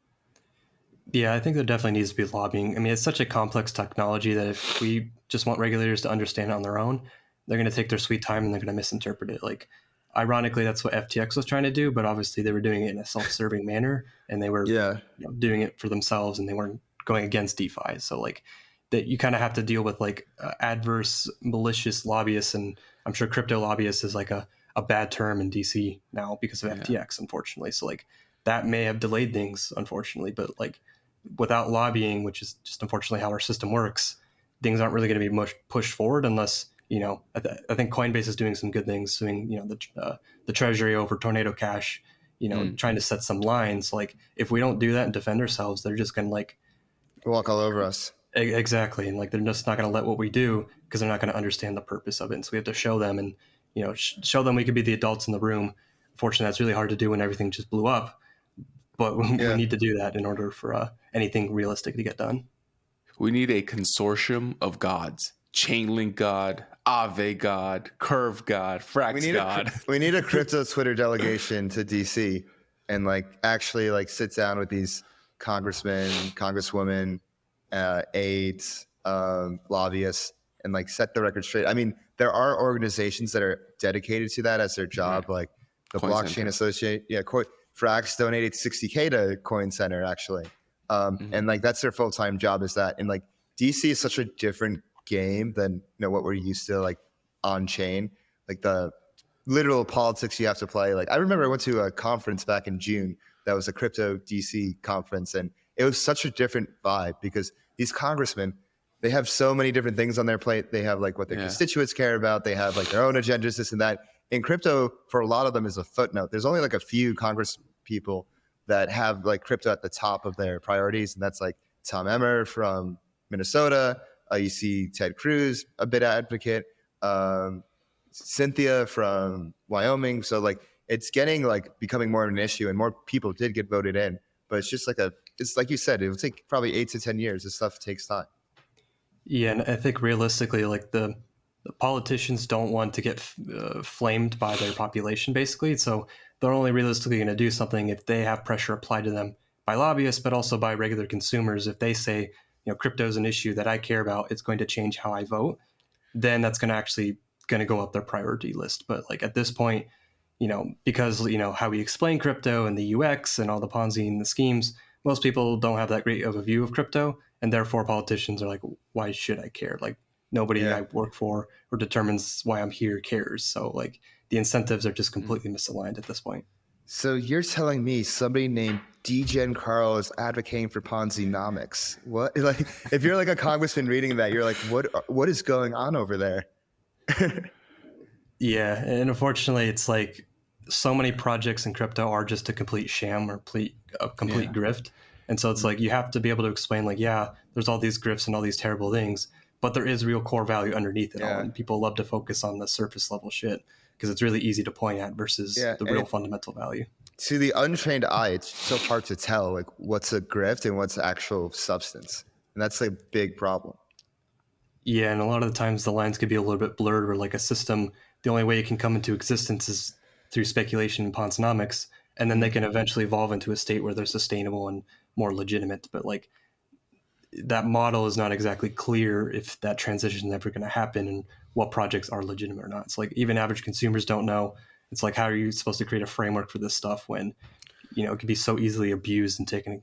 Yeah, I think there definitely needs to be lobbying. I mean, it's such a complex technology that if we just want regulators to understand it on their own, they're going to take their sweet time and they're going to misinterpret it. Ironically, that's what FTX was trying to do, but obviously they were doing it in a self-serving manner, and they were doing it for themselves, and they weren't going against DeFi. So that you kind of have to deal with adverse, malicious lobbyists, and I'm sure crypto lobbyists is a bad term in DC now because of FTX, unfortunately. So that may have delayed things, unfortunately, but without lobbying, which is just unfortunately how our system works, things aren't really going to be much pushed forward unless, I think Coinbase is doing some good things, doing, the treasury over Tornado Cash, trying to set some lines. If we don't do that and defend ourselves, they're just going to walk all over us. Exactly. And they're just not going to let what we do because they're not going to understand the purpose of it. And so we have to show them and, show them we could be the adults in the room. Fortunately, that's really hard to do when everything just blew up. But we need to do that in order for anything realistic to get done. We need a consortium of gods. ChainLinkGod, AaveGod, CurveGod, FrxGod. We need a crypto Twitter delegation to DC and actually sit down with these congressmen, congresswomen, aides, lobbyists, and set the record straight. I mean, there are organizations that are dedicated to that as their job, like the Coin Blockchain Center. Association. Yeah, Frax donated $60K to Coin Center actually, and that's their full time job. Is that, and DC is such a different game than what we're used to on chain, the literal politics you have to play. I remember I went to a conference back in June that was a crypto DC conference, and it was such a different vibe because these congressmen, they have so many different things on their plate. They have what their constituents care about. They have their own agendas, this and that. In crypto, for a lot of them, is a footnote. There's only a few Congress people that have crypto at the top of their priorities, and that's Tom Emmer from Minnesota. You see Ted Cruz, a bit advocate. Cynthia from Wyoming. So like it's getting like becoming more of an issue, and more people did get voted in. But it's just like it's like you said, it will take probably 8 to 10 years. This stuff takes time. Yeah, and I think realistically, like the politicians don't want to get flamed by their population, basically. So they're only realistically going to do something if they have pressure applied to them by lobbyists, but also by regular consumers. If they say, crypto is an issue that I care about, it's going to change how I vote, then that's going to go up their priority list. But like at this point, because how we explain crypto and the UX and all the Ponzi and the schemes, most people don't have that great of a view of crypto, and therefore politicians are like, why should I care? Like nobody I work for or determines why I'm here cares. So like the incentives are just completely misaligned at this point. So you're telling me somebody named DGen Carl is advocating for Ponzinomics? What? Like, if you're like a congressman reading that, you're like, what is going on over there? Yeah, and unfortunately, it's like so many projects in crypto are just a complete sham or a complete grift. And so it's like you have to be able to explain, like, yeah, there's all these grifts and all these terrible things, but there is real core value underneath it all. And people love to focus on the surface level shit because it's really easy to point at versus the real fundamental value. To the untrained eye, it's so hard to tell like what's a grift and what's actual substance. And that's a big problem. Yeah, and a lot of the times the lines could be a little bit blurred, or like a system, the only way it can come into existence is through speculation and Ponzinomics, and then they can eventually evolve into a state where they're sustainable and more legitimate. But like that model is not exactly clear if that transition is ever going to happen and what projects are legitimate or not. It's like even average consumers don't know. It's like, how are you supposed to create a framework for this stuff when, it can be so easily abused and taken,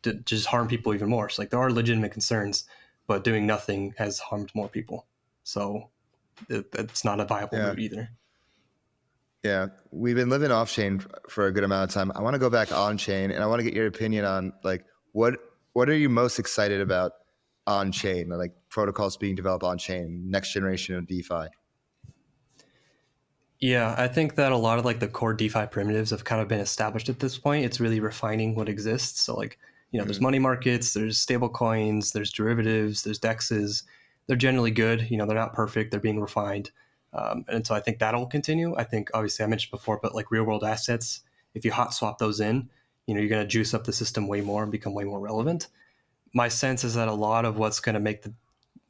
to just harm people even more. So like there are legitimate concerns, but doing nothing has harmed more people. So that's not a viable route either. Yeah, we've been living off chain for a good amount of time. I want to go back on chain, and I want to get your opinion on like what are you most excited about on chain, like protocols being developed on chain, next generation of DeFi. Yeah, I think that a lot of like the core DeFi primitives have kind of been established at this point. It's really refining what exists. So like, there's money markets, there's stable coins, there's derivatives, there's DEXs. They're generally good. They're not perfect. They're being refined. And so I think that'll continue. I think obviously I mentioned before, but like real world assets, if you hot swap those in, you're going to juice up the system way more and become way more relevant. My sense is that a lot of what's going to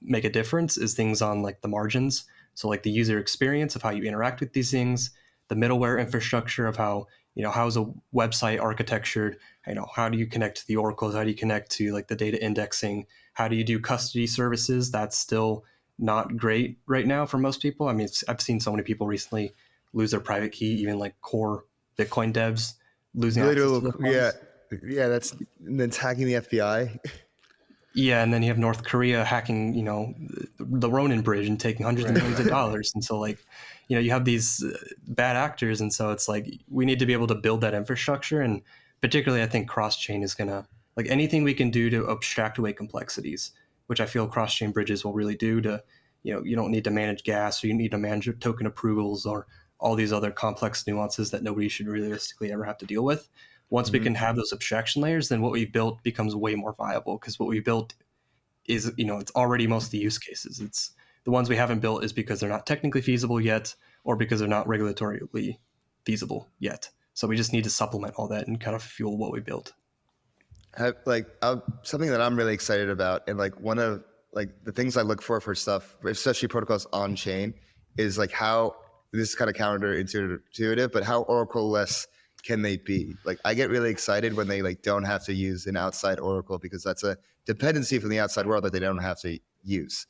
make a difference is things on like the margins. So like the user experience of how you interact with these things, the middleware infrastructure of how, how's a website architectured, how do you connect to the oracles? How do you connect to like the data indexing? How do you do custody services? That's still not great right now for most people. I mean, I've seen so many people recently lose their private key, even like core Bitcoin devs losing access to the funds. Yeah, that's, and then tagging the FBI. Yeah, and then you have North Korea hacking, the Ronin Bridge and taking hundreds of millions of dollars. And so, like, you have these bad actors. And so it's like we need to be able to build that infrastructure. And particularly, I think cross-chain is going to, like anything we can do to abstract away complexities, which I feel cross-chain bridges will really do to, you don't need to manage gas or you need to manage token approvals or all these other complex nuances that nobody should realistically ever have to deal with. Once we can have those abstraction layers, then what we built becomes way more viable because what we built is, it's already most of the use cases. It's the ones we haven't built is because they're not technically feasible yet or because they're not regulatorily feasible yet. So we just need to supplement all that and kind of fuel what we built. Something that I'm really excited about, and like one of like the things I look for stuff, especially protocols on chain, is like how this is kind of counterintuitive, but how oracle-less can they be? Like I get really excited when they like don't have to use an outside oracle because that's a dependency from the outside world that they don't have to use.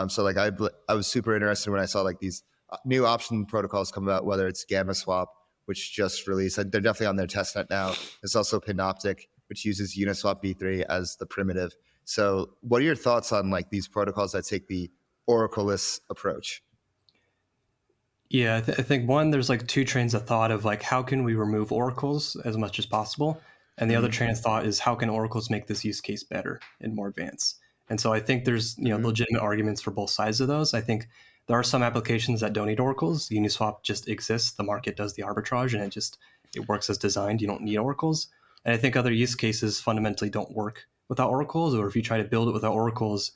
So like I was super interested when I saw like these new option protocols come out, whether it's Gamma Swap, which just released. They're definitely on their testnet now. There's also Panoptic, which uses Uniswap v3 as the primitive. So what are your thoughts on like these protocols that take the oracle-less approach? Yeah, I think one, there's like two trains of thought of like, how can we remove oracles as much as possible? And the other train of thought is how can oracles make this use case better and more advanced? And so I think there's, legitimate arguments for both sides of those. I think there are some applications that don't need oracles. Uniswap just exists. The market does the arbitrage and it works as designed. You don't need oracles. And I think other use cases fundamentally don't work without oracles, or if you try to build it without oracles,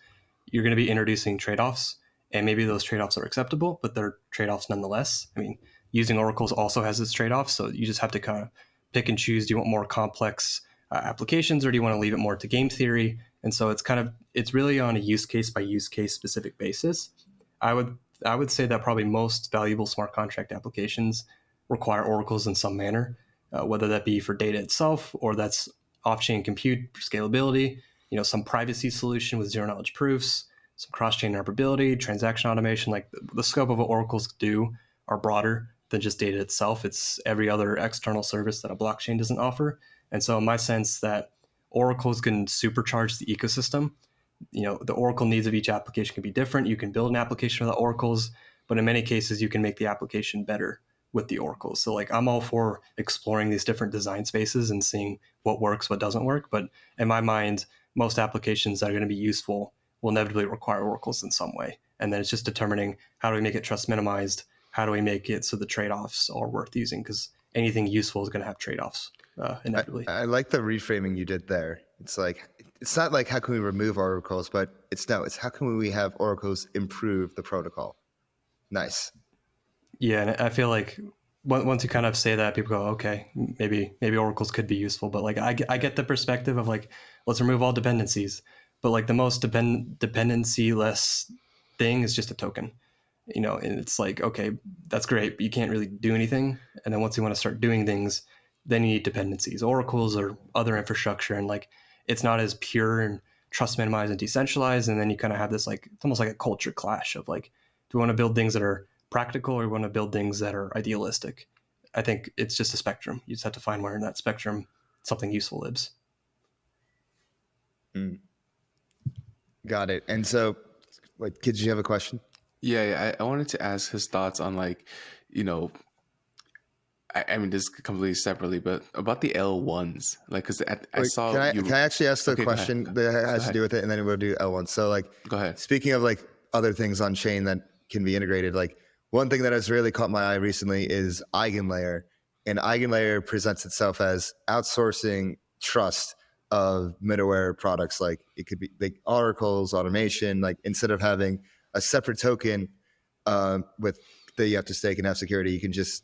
you're going to be introducing trade-offs, and maybe those trade-offs are acceptable, but they're trade-offs nonetheless. I mean, using oracles also has its trade-offs, so you just have to kind of pick and choose. Do you want more complex applications, or do you want to leave it more to game theory? And so it's really on a use case by use case specific basis. I would say that probably most valuable smart contract applications require oracles in some manner, whether that be for data itself, or that's off-chain compute for scalability, some privacy solution with zero knowledge proofs, some cross-chain interoperability, transaction automation. Like the scope of what oracles do are broader than just data itself. It's every other external service that a blockchain doesn't offer. And so in my sense that oracles can supercharge the ecosystem. The oracle needs of each application can be different. You can build an application without oracles, but in many cases you can make the application better with the oracles. So like I'm all for exploring these different design spaces and seeing what works, what doesn't work. But in my mind, most applications that are going to be useful will inevitably require oracles in some way. And then it's just determining how do we make it trust minimized? How do we make it so the trade-offs are worth using? Because anything useful is going to have trade-offs inevitably. I like the reframing you did there. It's like, it's not like how can we remove oracles, but it's how can we have oracles improve the protocol? Nice. Yeah, and I feel like once you kind of say that, people go, okay, maybe oracles could be useful. But like I get the perspective of like, let's remove all dependencies. But like the most dependency-less thing is just a token. And it's like, okay, that's great, but you can't really do anything. And then once you want to start doing things, then you need dependencies, oracles or other infrastructure. And like, it's not as pure and trust minimized and decentralized. And then you kind of have this like, it's almost like a culture clash of like, do we want to build things that are practical, or we want to build things that are idealistic? I think it's just a spectrum. You just have to find where in that spectrum something useful lives. Got it. And so, did you have a question? Yeah, I wanted to ask his thoughts on like, I mean, this completely separately, but about the L1s, like, because I saw Can I actually ask the question that has to do with it, and then we'll do L1. So, like, go ahead. Speaking of like other things on chain that can be integrated, like one thing that has really caught my eye recently is Eigenlayer, and Eigenlayer presents itself as outsourcing trust of middleware products. Like it could be like oracles, automation. Like instead of having a separate token with that you have to stake and have security, you can just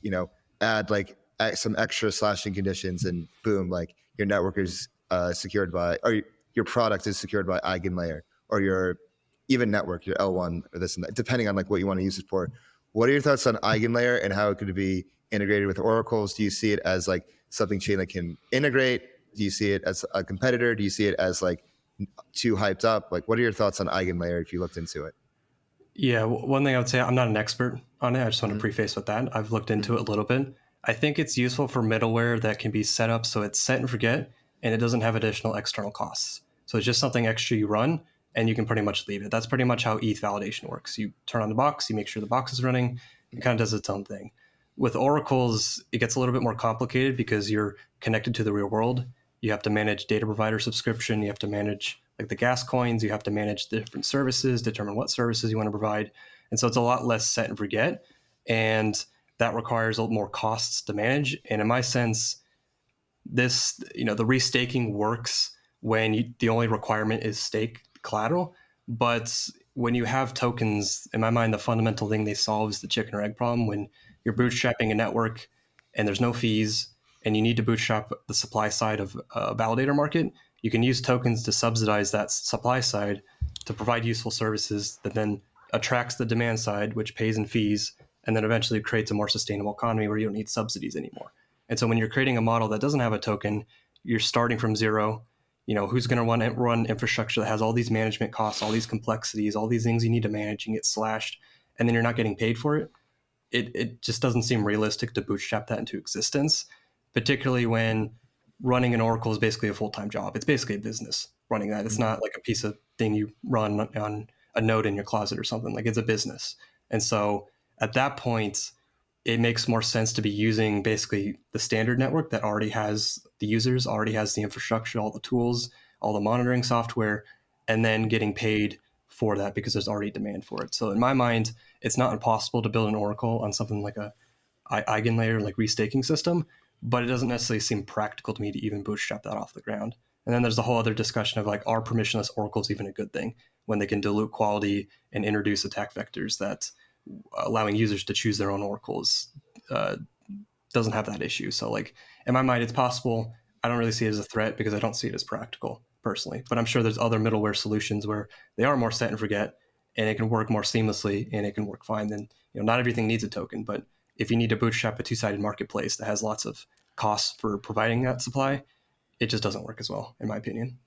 add like some extra slashing conditions, and boom, like your network is secured by, or your product is secured by Eigenlayer, or your even network, your L1 or this and that, depending on like what you want to use it for. What are your thoughts on Eigenlayer and how it could be integrated with oracles? Do you see it as like something Chainlink can integrate? Do you see it as a competitor? Do you see it as like too hyped up? Like, what are your thoughts on Eigenlayer if you looked into it? Yeah, one thing I would say, I'm not an expert on it. I just want to preface with that. I've looked into it a little bit. I think it's useful for middleware that can be set up so it's set and forget, and it doesn't have additional external costs. So it's just something extra you run, and you can pretty much leave it. That's pretty much how ETH validation works. You turn on the box, you make sure the box is running, it kind of does its own thing. With oracles, it gets a little bit more complicated because you're connected to the real world. You have to manage data provider subscription, you have to manage like the gas coins, you have to manage the different services, determine what services you want to provide. And so it's a lot less set and forget. And that requires a lot more costs to manage. And in my sense, this, the restaking works when the only requirement is stake collateral. But when you have tokens, in my mind, the fundamental thing they solve is the chicken or egg problem. When you're bootstrapping a network and there's no fees, and you need to bootstrap the supply side of a validator market, you can use tokens to subsidize that supply side to provide useful services that then attracts the demand side, which pays in fees, and then eventually creates a more sustainable economy where you don't need subsidies anymore. And so when you're creating a model that doesn't have a token, you're starting from zero. Who's going to run infrastructure that has all these management costs, all these complexities, all these things you need to manage and get slashed, and then you're not getting paid for it? It just doesn't seem realistic to bootstrap that into existence, particularly when running an Oracle is basically a full-time job. It's basically a business running that. It's not like a piece of thing you run on a node in your closet or something. Like it's a business. And so at that point, it makes more sense to be using basically the standard network that already has the users, already has the infrastructure, all the tools, all the monitoring software, and then getting paid for that because there's already demand for it. So in my mind, it's not impossible to build an Oracle on something like a Eigenlayer, like restaking system, but it doesn't necessarily seem practical to me to even bootstrap that off the ground. And then there's the whole other discussion of like, are permissionless oracles even a good thing when they can dilute quality and introduce attack vectors that allowing users to choose their own oracles doesn't have that issue. So like in my mind, it's possible. I don't really see it as a threat because I don't see it as practical personally, but I'm sure there's other middleware solutions where they are more set and forget and it can work more seamlessly and it can work fine. Then, not everything needs a token, but if you need to bootstrap a two-sided marketplace that has lots of costs for providing that supply, it just doesn't work as well, in my opinion.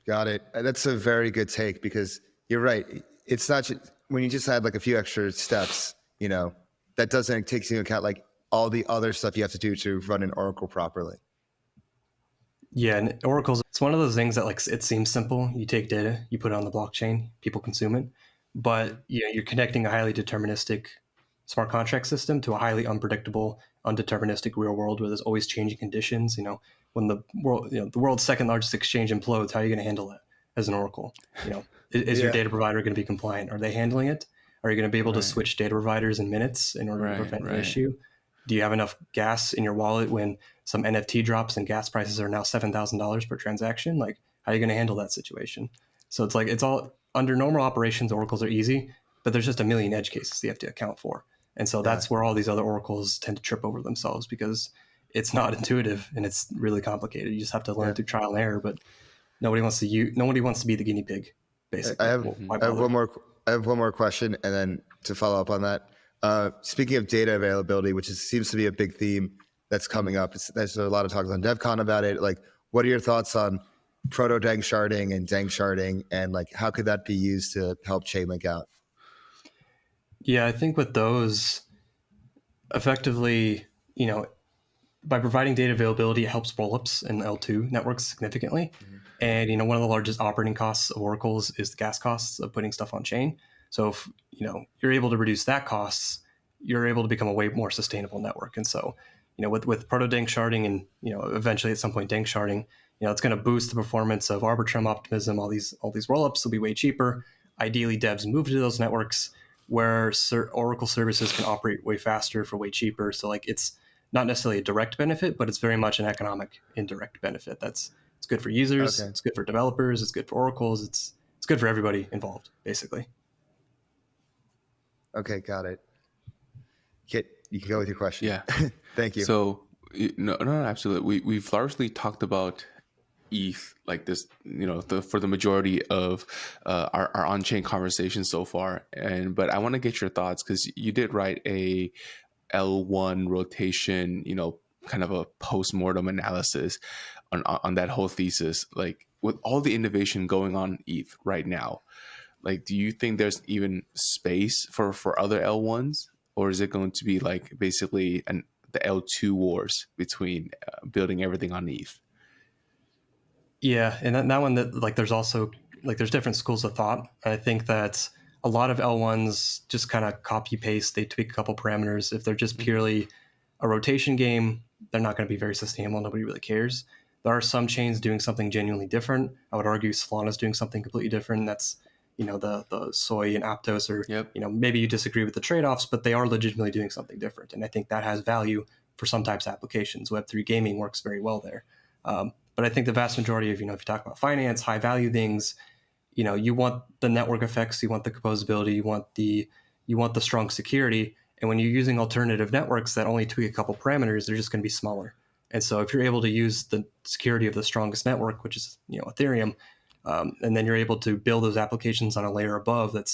Got it. That's a very good take because you're right. It's not just, when you just add like a few extra steps, that doesn't take into account like all the other stuff you have to do to run an Oracle properly. Yeah, and oracles, it's one of those things that like it seems simple. You take data, you put it on the blockchain, people consume it, but you're connecting a highly deterministic smart contract system to a highly unpredictable, undeterministic real world where there's always changing conditions. When the world, the world's second largest exchange implodes, how are you going to handle that as an oracle? Is your data provider going to be compliant? Are they handling it? Are you going to be able to switch data providers in minutes in order to prevent an issue? Do you have enough gas in your wallet when some NFT drops and gas prices are now $7,000 per transaction? Like, how are you going to handle that situation? So it's like, it's all under normal operations, oracles are easy, but there's just a million edge cases you have to account for. And so that's where all these other oracles tend to trip over themselves because it's not intuitive and it's really complicated. You just have to learn through trial and error, but nobody wants to be the guinea pig, basically. I have one more question, and then to follow up on that. Speaking of data availability, which seems to be a big theme that's coming up, there's a lot of talk on DevCon about it. Like, what are your thoughts on Proto-Danksharding and Danksharding, and like how could that be used to help Chainlink out? Yeah, I think with those, effectively, by providing data availability, it helps Rollups and L2 networks significantly. And one of the largest operating costs of oracles is the gas costs of putting stuff on chain. So if you're able to reduce that costs, you're able to become a way more sustainable network. And so with Proto-Danksharding and eventually at some point Danksharding, it's going to boost the performance of Arbitrum optimism. All these rollups will be way cheaper. Ideally, devs move to those networks where Oracle services can operate way faster for way cheaper. So like it's not necessarily a direct benefit, but it's very much an economic indirect benefit. It's good for users. Okay. It's good for developers. It's good for oracles. It's good for everybody involved, basically. Okay, got it. Kiet, you can go with your question. Yeah. Thank you. So, no, absolutely. We've largely talked about ETH like this, for the majority of our on-chain conversation so far. But I want to get your thoughts because you did write a L1 rotation, kind of a post-mortem analysis on that whole thesis. Like with all the innovation going on in ETH right now, like, do you think there's even space for other L1s, or is it going to be like basically the L2 wars between building everything on ETH? Yeah, and that one that like there's also like there's different schools of thought. I think that a lot of L1s just kind of copy paste. They tweak a couple parameters. If they're just purely a rotation game, they're not going to be very sustainable. Nobody really cares. There are some chains doing something genuinely different. I would argue Solana's doing something completely different. That's the Soy and Aptos, or maybe you disagree with the trade-offs, but they are legitimately doing something different. And I think that has value for some types of applications. Web3 gaming works very well there. But I think the vast majority of, if you talk about finance, high value things, you want the network effects, you want the composability, you want the strong security. And when you're using alternative networks that only tweak a couple parameters, they're just going to be smaller. And so if you're able to use the security of the strongest network, which is Ethereum, and then you're able to build those applications on a layer above that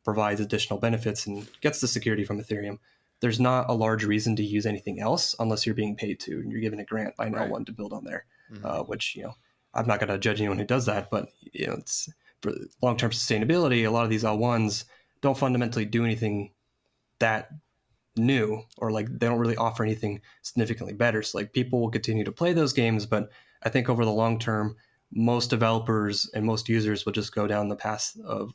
provides additional benefits and gets the security from Ethereum, there's not a large reason to use anything else unless you're being paid to and you're given a grant by no one to build on there. Which I'm not going to judge anyone who does that, but it's for long-term sustainability. A lot of these L1s don't fundamentally do anything that new, or like they don't really offer anything significantly better. So like people will continue to play those games, but I think over the long term, most developers and most users will just go down the path of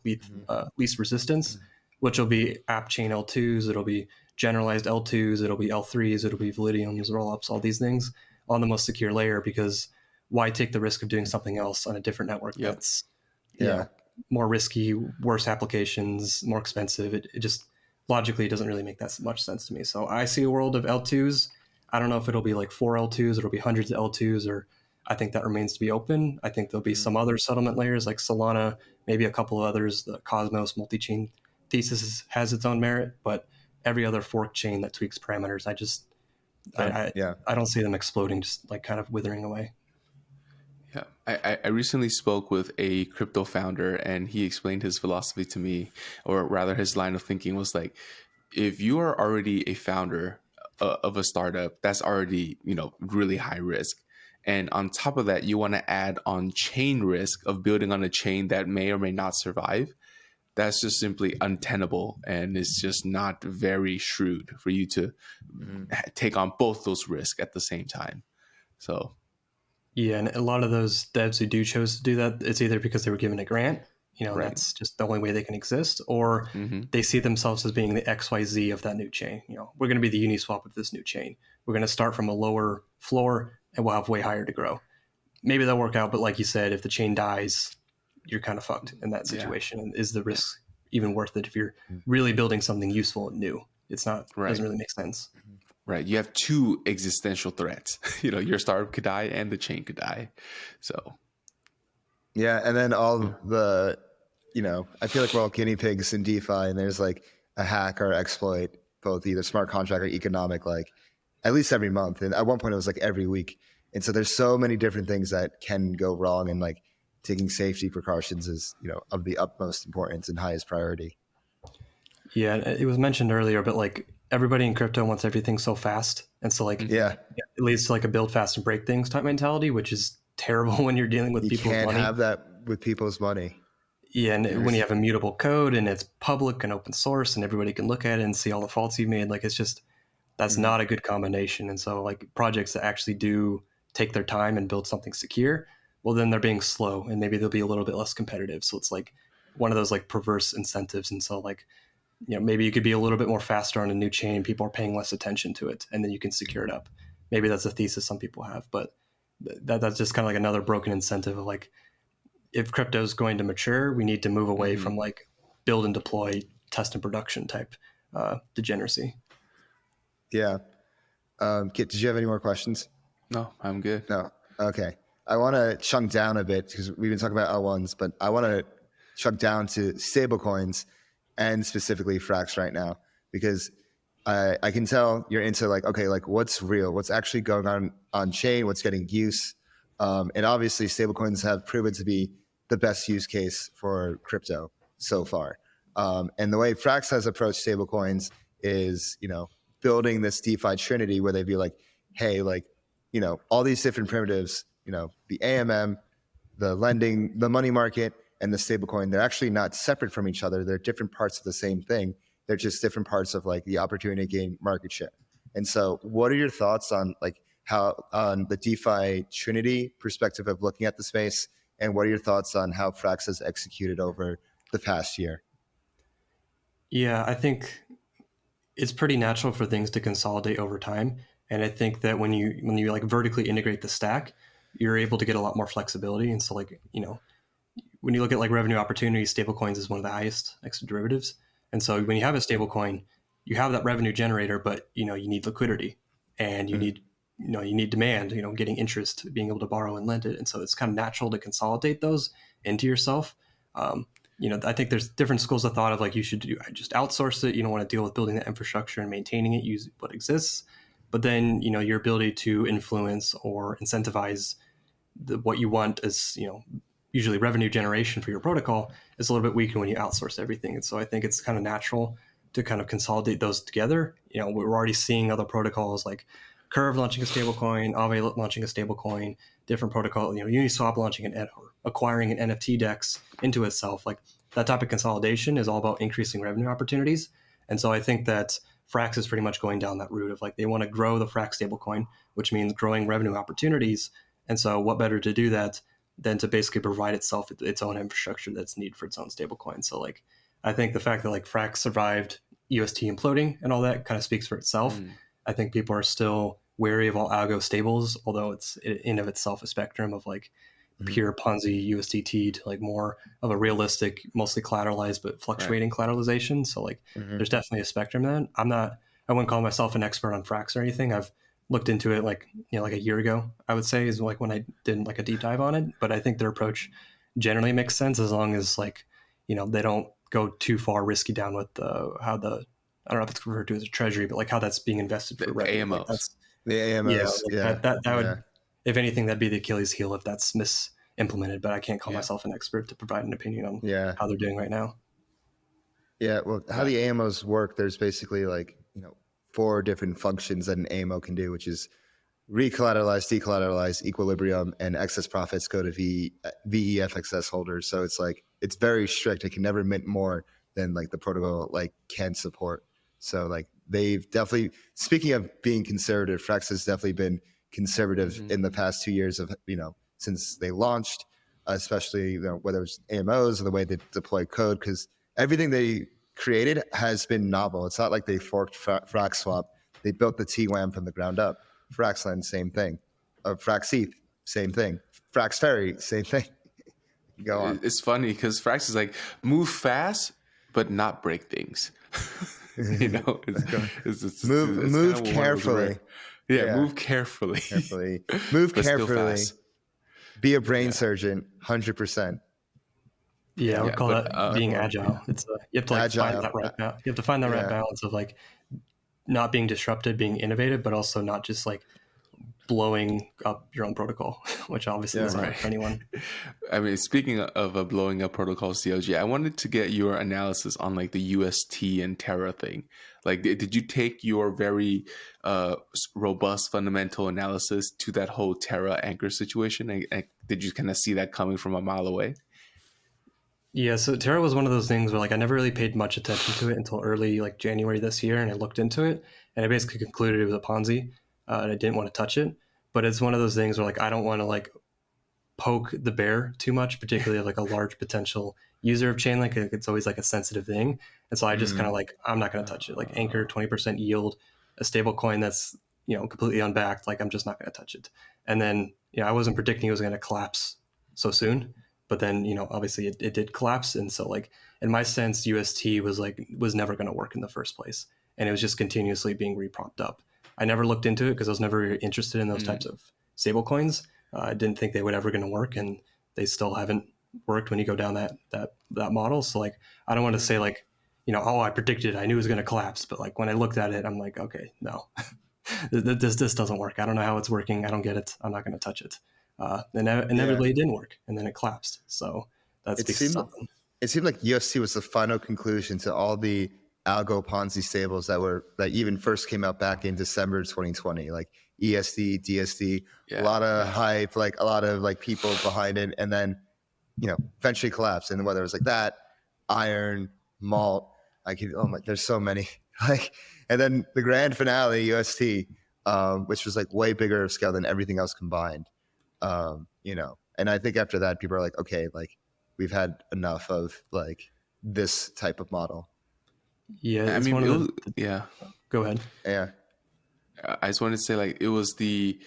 least resistance, which will be app chain L2s, it'll be generalized L2s, it'll be L3s, it'll be Validiums, rollups, all these things on the most secure layer, because why take the risk of doing something else on a different network that's more risky, worse applications, more expensive. It just, logically, it doesn't really make that much sense to me. So I see a world of L2s. I don't know if it'll be like 4 L2s, it'll be hundreds of L2s, or I think that remains to be open. I think there'll be some other settlement layers like Solana, maybe a couple of others. The Cosmos multi-chain thesis has its own merit, but every other fork chain that tweaks parameters, I don't see them exploding, just like kind of withering away. Yeah, I recently spoke with a crypto founder, and he explained his philosophy to me, or rather his line of thinking was like, if you are already a founder of a startup, that's already, really high risk. And on top of that, you want to add on chain risk of building on a chain that may or may not survive. That's just simply untenable, and it's just not very shrewd for you to take on both those risks at the same time. So yeah, and a lot of those devs who do chose to do that, it's either because they were given a grant, right. That's just the only way they can exist, or they see themselves as being the XYZ of that new chain. We're going to be the Uniswap of this new chain. We're going to start from a lower floor and we'll have way higher to grow. Maybe that'll work out, but like you said, if the chain dies, you're kind of fucked in that situation. And is the risk even worth it if you're really building something useful and new? It's not, doesn't really make sense. Right. You have two existential threats. Your startup could die and the chain could die. So. Yeah. And then all the, I feel like we're all guinea pigs in DeFi, and there's like a hack or exploit, both either smart contract or economic, like at least every month. And at one point it was like every week. And so there's so many different things that can go wrong, and like taking safety precautions is, of the utmost importance and highest priority. Yeah. It was mentioned earlier, but like, everybody in crypto wants everything so fast. And so like, it leads to like a build fast and break things type mentality, which is terrible when you're dealing with people's money. You can't have that with people's money. Yeah. And when you have immutable code and it's public and open source and everybody can look at it and see all the faults you made, like, it's just, that's not a good combination. And so like projects that actually do take their time and build something secure, well, then they're being slow and maybe they'll be a little bit less competitive. So it's like one of those like perverse incentives. And so like, maybe you could be a little bit more faster on a new chain. People are paying less attention to it, and then you can secure it up. Maybe that's a thesis some people have, but that's just kind of like another broken incentive of like, if crypto is going to mature, we need to move away from like build and deploy, test and production type degeneracy. Yeah. Kiet, did you have any more questions? No, I'm good. No. Okay. I want to chunk down a bit because we've been talking about L1s, but I want to chunk down to stablecoins, and specifically Frax right now, because I can tell you're into like, okay, like what's real, what's actually going on chain, what's getting use. And obviously stablecoins have proven to be the best use case for crypto so far. And the way Frax has approached stablecoins is, building this DeFi trinity where they'd be like, hey, like, all these different primitives, the AMM, the lending, the money market, and the stablecoin, they're actually not separate from each other. They're different parts of the same thing. They're just different parts of like the opportunity to gain market share. And so what are your thoughts on like how on the DeFi Trinity perspective of looking at the space? And what are your thoughts on how Frax has executed over the past year? Yeah, I think it's pretty natural for things to consolidate over time. And I think that when you like vertically integrate the stack, you're able to get a lot more flexibility. And so like, when you look at like revenue opportunities, stablecoins is one of the highest extra derivatives. And so when you have a stablecoin, you have that revenue generator, but you need liquidity, and you need demand, getting interest, being able to borrow and lend it. And so it's kind of natural to consolidate those into yourself. I think there's different schools of thought of like, you should just outsource it. You don't want to deal with building that infrastructure and maintaining it, use what exists. But then, your ability to influence or incentivize what you want is, usually revenue generation for your protocol is a little bit weaker when you outsource everything. And so I think it's kind of natural to kind of consolidate those together. We're already seeing other protocols like Curve launching a stablecoin, Aave launching a stablecoin, different protocol, Uniswap launching or acquiring an NFT DEX into itself. Like that type of consolidation is all about increasing revenue opportunities. And so I think that Frax is pretty much going down that route of like, they want to grow the Frax stablecoin, which means growing revenue opportunities. And so what better to do that than to basically provide itself its own infrastructure that's needed for its own stablecoin. So like, I think the fact that like Frax survived UST imploding and all that kind of speaks for itself. I think people are still wary of all algo stables, although it's in of itself a spectrum of like, pure Ponzi USDT to like more of a realistic, mostly collateralized but fluctuating collateralization. So like there's definitely a spectrum then. I wouldn't call myself an expert on Frax or anything. I've looked into it like a year ago, I would say, is like when I did like a deep dive on it. But I think their approach generally makes sense as long as like, they don't go too far risky down with how the, I don't know if it's referred to as a treasury, but like how that's being invested for revenue. AMOs. Like the AMOs. That would, if anything, that'd be the Achilles heel if that's implemented, but I can't call myself an expert to provide an opinion on how they're doing right now. Yeah, well, how the AMOs work, there's basically like, 4 different functions that an AMO can do, which is recollateralize, decollateralize, equilibrium, and excess profits go to VEFXS holders. So it's like, it's very strict. It can never mint more than like the protocol like can support. So like they've definitely, speaking of being conservative, Frax has definitely been conservative in the past 2 years of, since they launched, especially whether it's AMOs or the way they deploy code, because everything they created has been novel. It's not like they forked Frax Swap. They built the TWAM from the ground up. Fraxland, same thing. FrxETH, same thing. Frax Ferry, same thing. Go on. It's funny because Frax is like, move fast, but not break things. Move carefully. Move carefully. Move carefully. Be a brain surgeon, 100%. Yeah, I would call that being agile. It's you have to like find that right balance. You have to find that right balance of like not being disrupted, being innovative, but also not just like blowing up your own protocol, which obviously doesn't work for anyone. I mean, speaking of a blowing up protocol CLG, I wanted to get your analysis on like the UST and Terra thing. Like, did you take your very robust fundamental analysis to that whole Terra anchor situation? And did you kind of see that coming from a mile away? Yeah, so Terra was one of those things where like I never really paid much attention to it until early like January this year, and I looked into it and I basically concluded it was a Ponzi, and I didn't want to touch it. But it's one of those things where like I don't want to like poke the bear too much, particularly of like a large potential user of Chainlink. It's always like a sensitive thing, and so I just kind of like I'm not going to touch it. Like Anchor 20% yield, a stable coin that's completely unbacked. Like I'm just not going to touch it. And then I wasn't predicting it was going to collapse so soon. But then, obviously it did collapse. And so like, in my sense, UST was never going to work in the first place. And it was just continuously being repropped up. I never looked into it because I was never interested in those types of stable coins. I didn't think they were ever going to work, and they still haven't worked when you go down that model. So like, I don't want to say like, I predicted, I knew it was going to collapse. But like when I looked at it, I'm like, okay, no, this doesn't work. I don't know how it's working. I don't get it. I'm not going to touch it. And inevitably it didn't work, and then it collapsed. So that's it seemed like UST was the final conclusion to all the algo Ponzi stables that even first came out back in December 2020, like ESD, DSD, a lot of hype, like a lot of like people behind it, and then eventually collapsed. And whether it was like that, Iron, Malt, there's so many. Like, and then the grand finale, UST, which was like way bigger of scale than everything else combined. And I think after that, people are like, okay, like we've had enough of like this type of model. Yeah, Go ahead. Yeah, I just wanted to say like it was the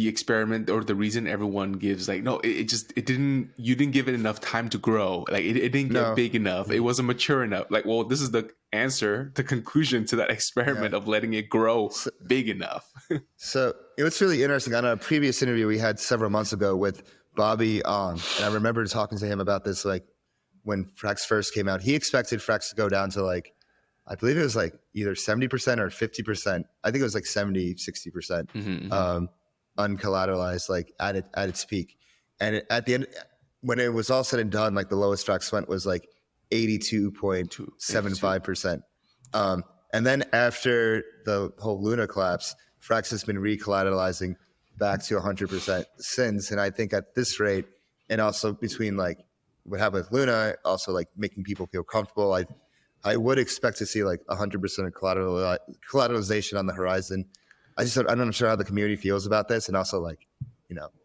experiment or the reason everyone gives like no, you didn't give it enough time to grow. Like it didn't get big enough. It wasn't mature enough. Like, well, this is the answer, the conclusion to that experiment of letting it grow big enough. So it was really interesting. On a previous interview we had several months ago with Bobby On, and I remember talking to him about this, like when Frax first came out, he expected Frax to go down to like, I believe it was like either 70% or 50%. I think it was like 70, 60%. Uncollateralized, like at its peak. And at the end, when it was all said and done, like the lowest Frax went was like 82.75%. And then after the whole Luna collapse, Frax has been recollateralizing back to 100% since. And I think at this rate, and also between like what happened with Luna, also like making people feel comfortable, I would expect to see like 100% of collateralization on the horizon. I'm not sure how the community feels about this. And also like,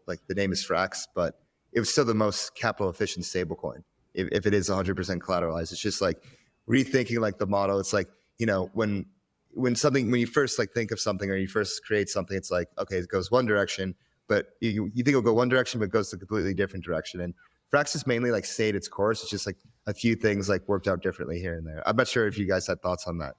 like the name is Frax, but it was still the most capital efficient stablecoin. If it is 100% collateralized, it's just like rethinking like the model. It's like, when you first like think of something or you first create something, it's like, okay, it goes one direction, but you think it'll go one direction, but it goes a completely different direction. And Frax has mainly like stayed its course. It's just like a few things like worked out differently here and there. I'm not sure if you guys had thoughts on that.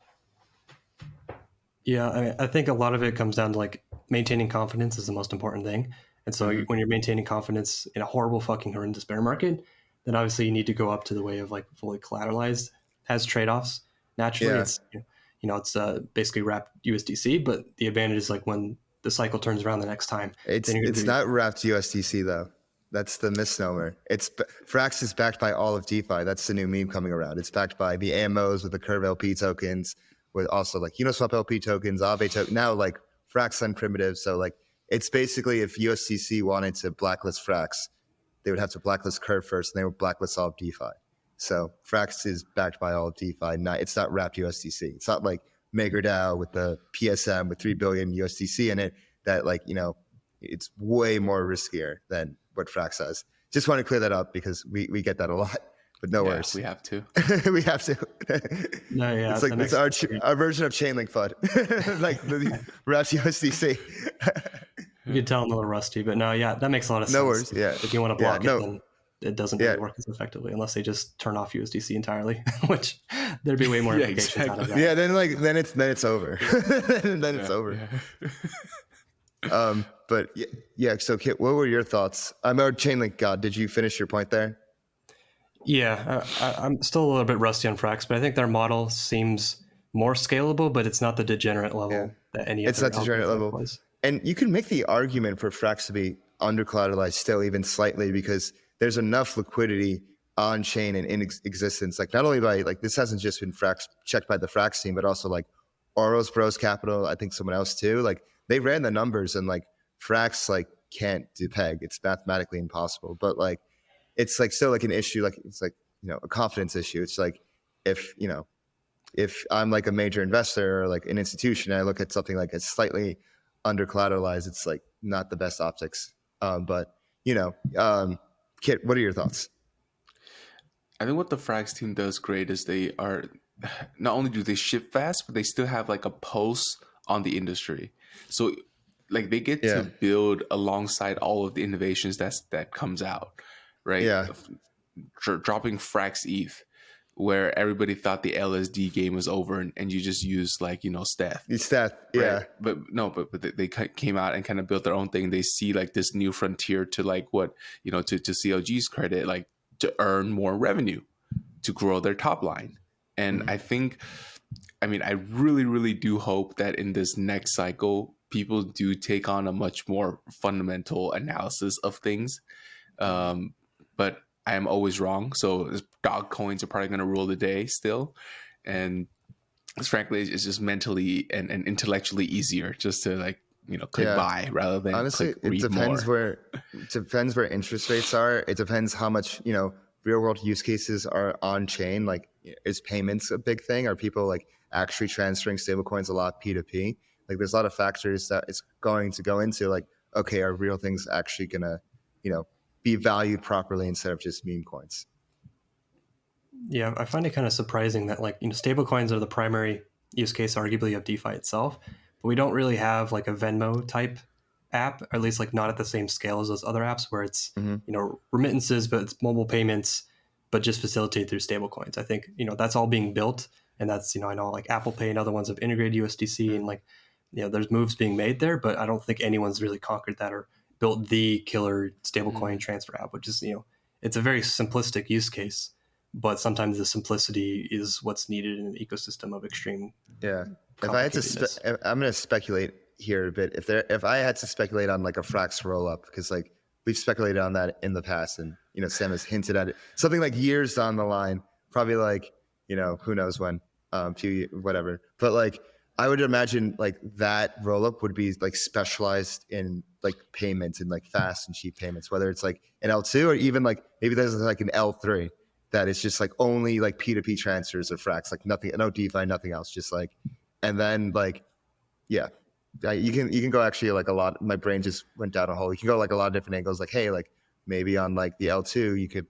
Yeah, I mean, I think a lot of it comes down to like maintaining confidence is the most important thing. And so when you're maintaining confidence in a horrible fucking horrendous bear market, then obviously you need to go up to the way of like fully collateralized. Has trade-offs. Naturally, it's it's basically wrapped USDC, but the advantage is like when the cycle turns around the next time. It's not wrapped USDC though. That's the misnomer. Frax is backed by all of DeFi. That's the new meme coming around. It's backed by the AMOs with the Curve LP tokens, with also like Uniswap LP tokens, Aave token. Now like Frax on primitive. So like it's basically if USDC wanted to blacklist Frax, they would have to blacklist Curve first, and they would blacklist all of DeFi. So Frax is backed by all of DeFi. It's not wrapped USDC. It's not like MakerDAO with the PSM with 3 billion USDC in it. That like it's way more riskier than what Frax has. Just want to clear that up because we get that a lot. But no worries. We have to. We have to. No, yeah. It's like it's our version of ChainLinkGod, like the wrapped USDC. You can tell I'm a little rusty, but no, yeah, that makes a lot of sense. No worries. Yeah. If you want to block it, then it doesn't really work as effectively unless they just turn off USDC entirely, which there'd be way more implications out of that. Yeah, then it's over. then it's over. Yeah. But yeah. So Kiet, what were your thoughts? I'm our ChainLinkGod. Did you finish your point there? Yeah, I'm still a little bit rusty on Frax, but I think their model seems more scalable, but it's not the degenerate level that any other. It's not degenerate level. Was. And you can make the argument for Frax to be under collateralized still, even slightly, because there's enough liquidity on chain and in existence. Like not only by like this hasn't just been Frax checked by the Frax team, but also like Oros Bros Capital. I think someone else too. Like they ran the numbers and like Frax like can't do peg. It's mathematically impossible. But like it's like still like an issue. Like it's like a confidence issue. It's like if I'm like a major investor or like an institution, and I look at something like it's slightly under collateralized, it's like not the best optics. But Kiet, what are your thoughts? I think what the Frax team does great is they are not only do they ship fast, but they still have like a pulse on the industry. So like they get to build alongside all of the innovations that comes out, right? Yeah. Dropping FrxETH, where everybody thought the LSD game was over and you just use like, Steth. Steth, yeah. Right? But they came out and kind of built their own thing. They see like this new frontier to like what, to CLG's credit, like to earn more revenue, to grow their top line. And I really, really do hope that in this next cycle, people do take on a much more fundamental analysis of things. But I am always wrong. So dog coins are probably going to rule the day still. And frankly, it's just mentally and intellectually easier just to like, click buy rather than honestly, click read more. It depends where interest rates are. It depends how much, real world use cases are on chain. Like is payments a big thing? Are people like actually transferring stablecoins a lot P2P? Like there's a lot of factors that it's going to go into like, okay, are real things actually going to, be valued properly instead of just meme coins? Yeah, I find it kind of surprising that like, stable coins are the primary use case arguably of DeFi itself, but we don't really have like a Venmo type app, or at least like not at the same scale as those other apps where it's, remittances, but it's mobile payments, but just facilitated through stable coins. I think, that's all being built, and that's, I know like Apple Pay and other ones have integrated USDC and like, there's moves being made there, but I don't think anyone's really conquered that or built the killer stablecoin transfer app, which is, it's a very simplistic use case, but sometimes the simplicity is what's needed in an ecosystem of extreme. Yeah. If I had to, I'm going to speculate here a bit. If I had to speculate on like a Frax rollup, because like we've speculated on that in the past, and Sam has hinted at it, something like years down the line, probably like who knows when, whatever. But like I would imagine like that rollup would be like specialized in like payments and like fast and cheap payments, whether it's like an L2 or even like maybe there's like an L3 that is just like only like P2P transfers or Frax, like nothing, no DeFi, nothing else, just like, and then like, you can go actually like a lot. My brain just went down a hole. You can go like a lot of different angles. Like, hey, like maybe on like the L2, you could,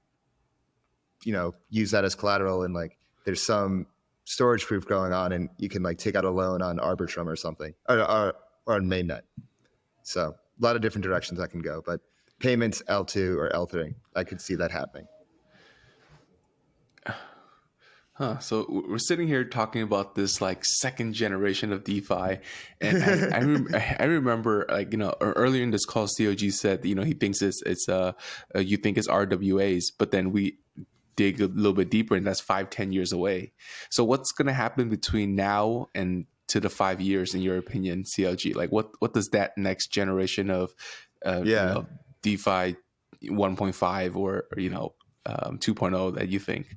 use that as collateral, and like there's some storage proof going on, and you can like take out a loan on Arbitrum or something, or on mainnet. So lot of different directions that can go, but payments L2 or L3, I could see that happening. So we're sitting here talking about this like second generation of DeFi, and I remember, like, earlier in this call, COG said, he thinks it's you think it's RWAs, but then we dig a little bit deeper, and that's 5-10 years away. So what's going to happen between now and to the 5 years, in your opinion, CLG? Like what does that next generation of DeFi 1.5 or 2.0 that you think?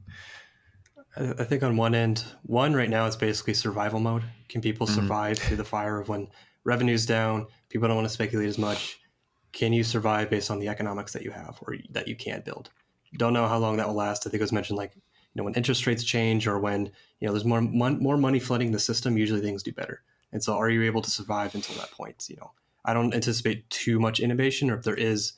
I think on one end, right now it's basically survival mode. Can people survive through the fire of when revenue's down, people don't want to speculate as much? Can you survive based on the economics that you have or that you can build? Don't know how long that will last. I think it was mentioned, like, when interest rates change or when there's more money flooding the system, usually things do better. And so are you able to survive until that point? I don't anticipate too much innovation, or if there is,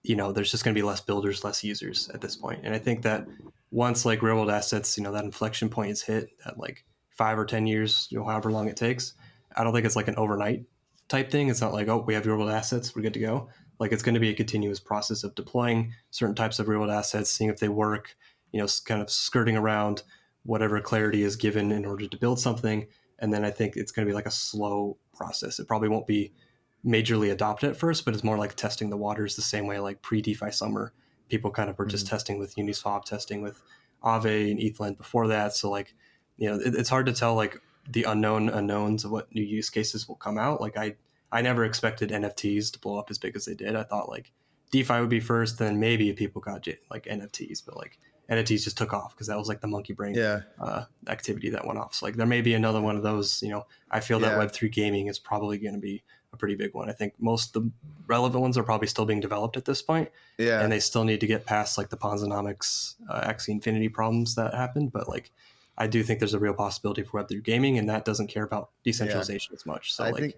there's just going to be less builders, less users at this point. And I think that once like real world assets, that inflection point is hit at like 5 or 10 years, however long it takes, I don't think it's like an overnight type thing. It's not like, oh, we have real world assets, we're good to go. Like, it's going to be a continuous process of deploying certain types of real world assets, seeing if they work, kind of skirting around whatever clarity is given in order to build something. And then I think it's going to be like a slow process. It probably won't be majorly adopted at first, but it's more like testing the waters, the same way like pre-DeFi summer, people kind of were just testing with Uniswap, testing with Aave and ETHLend before that. So like, it's hard to tell like the unknowns of what new use cases will come out. Like I never expected NFTs to blow up as big as they did. I thought like DeFi would be first, then maybe people got like NFTs, but like NFTs just took off because that was like the monkey brain activity that went off. So like there may be another one of those. I feel that Web3 gaming is probably going to be a pretty big one. I think most of the relevant ones are probably still being developed at this point. Yeah. And they still need to get past like the Ponzinomics, Axie Infinity problems that happened. But like, I do think there's a real possibility for Web3 gaming, and that doesn't care about decentralization as much. So I think,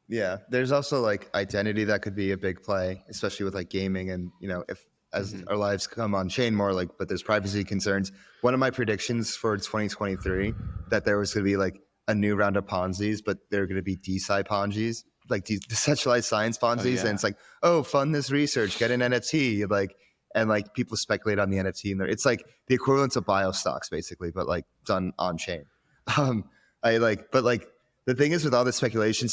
there's also like identity that could be a big play, especially with like gaming. And, if as our lives come on chain more, like, but there's privacy concerns. One of my predictions for 2023 that there was going to be like a new round of Ponzi's, but they're going to be DeSci Ponzi's, like decentralized science Ponzi's. And it's like, oh, fund this research, get an NFT, like, and like people speculate on the NFT, and it's like the equivalent of bio stocks basically, but like done on chain. But like the thing is with all this speculation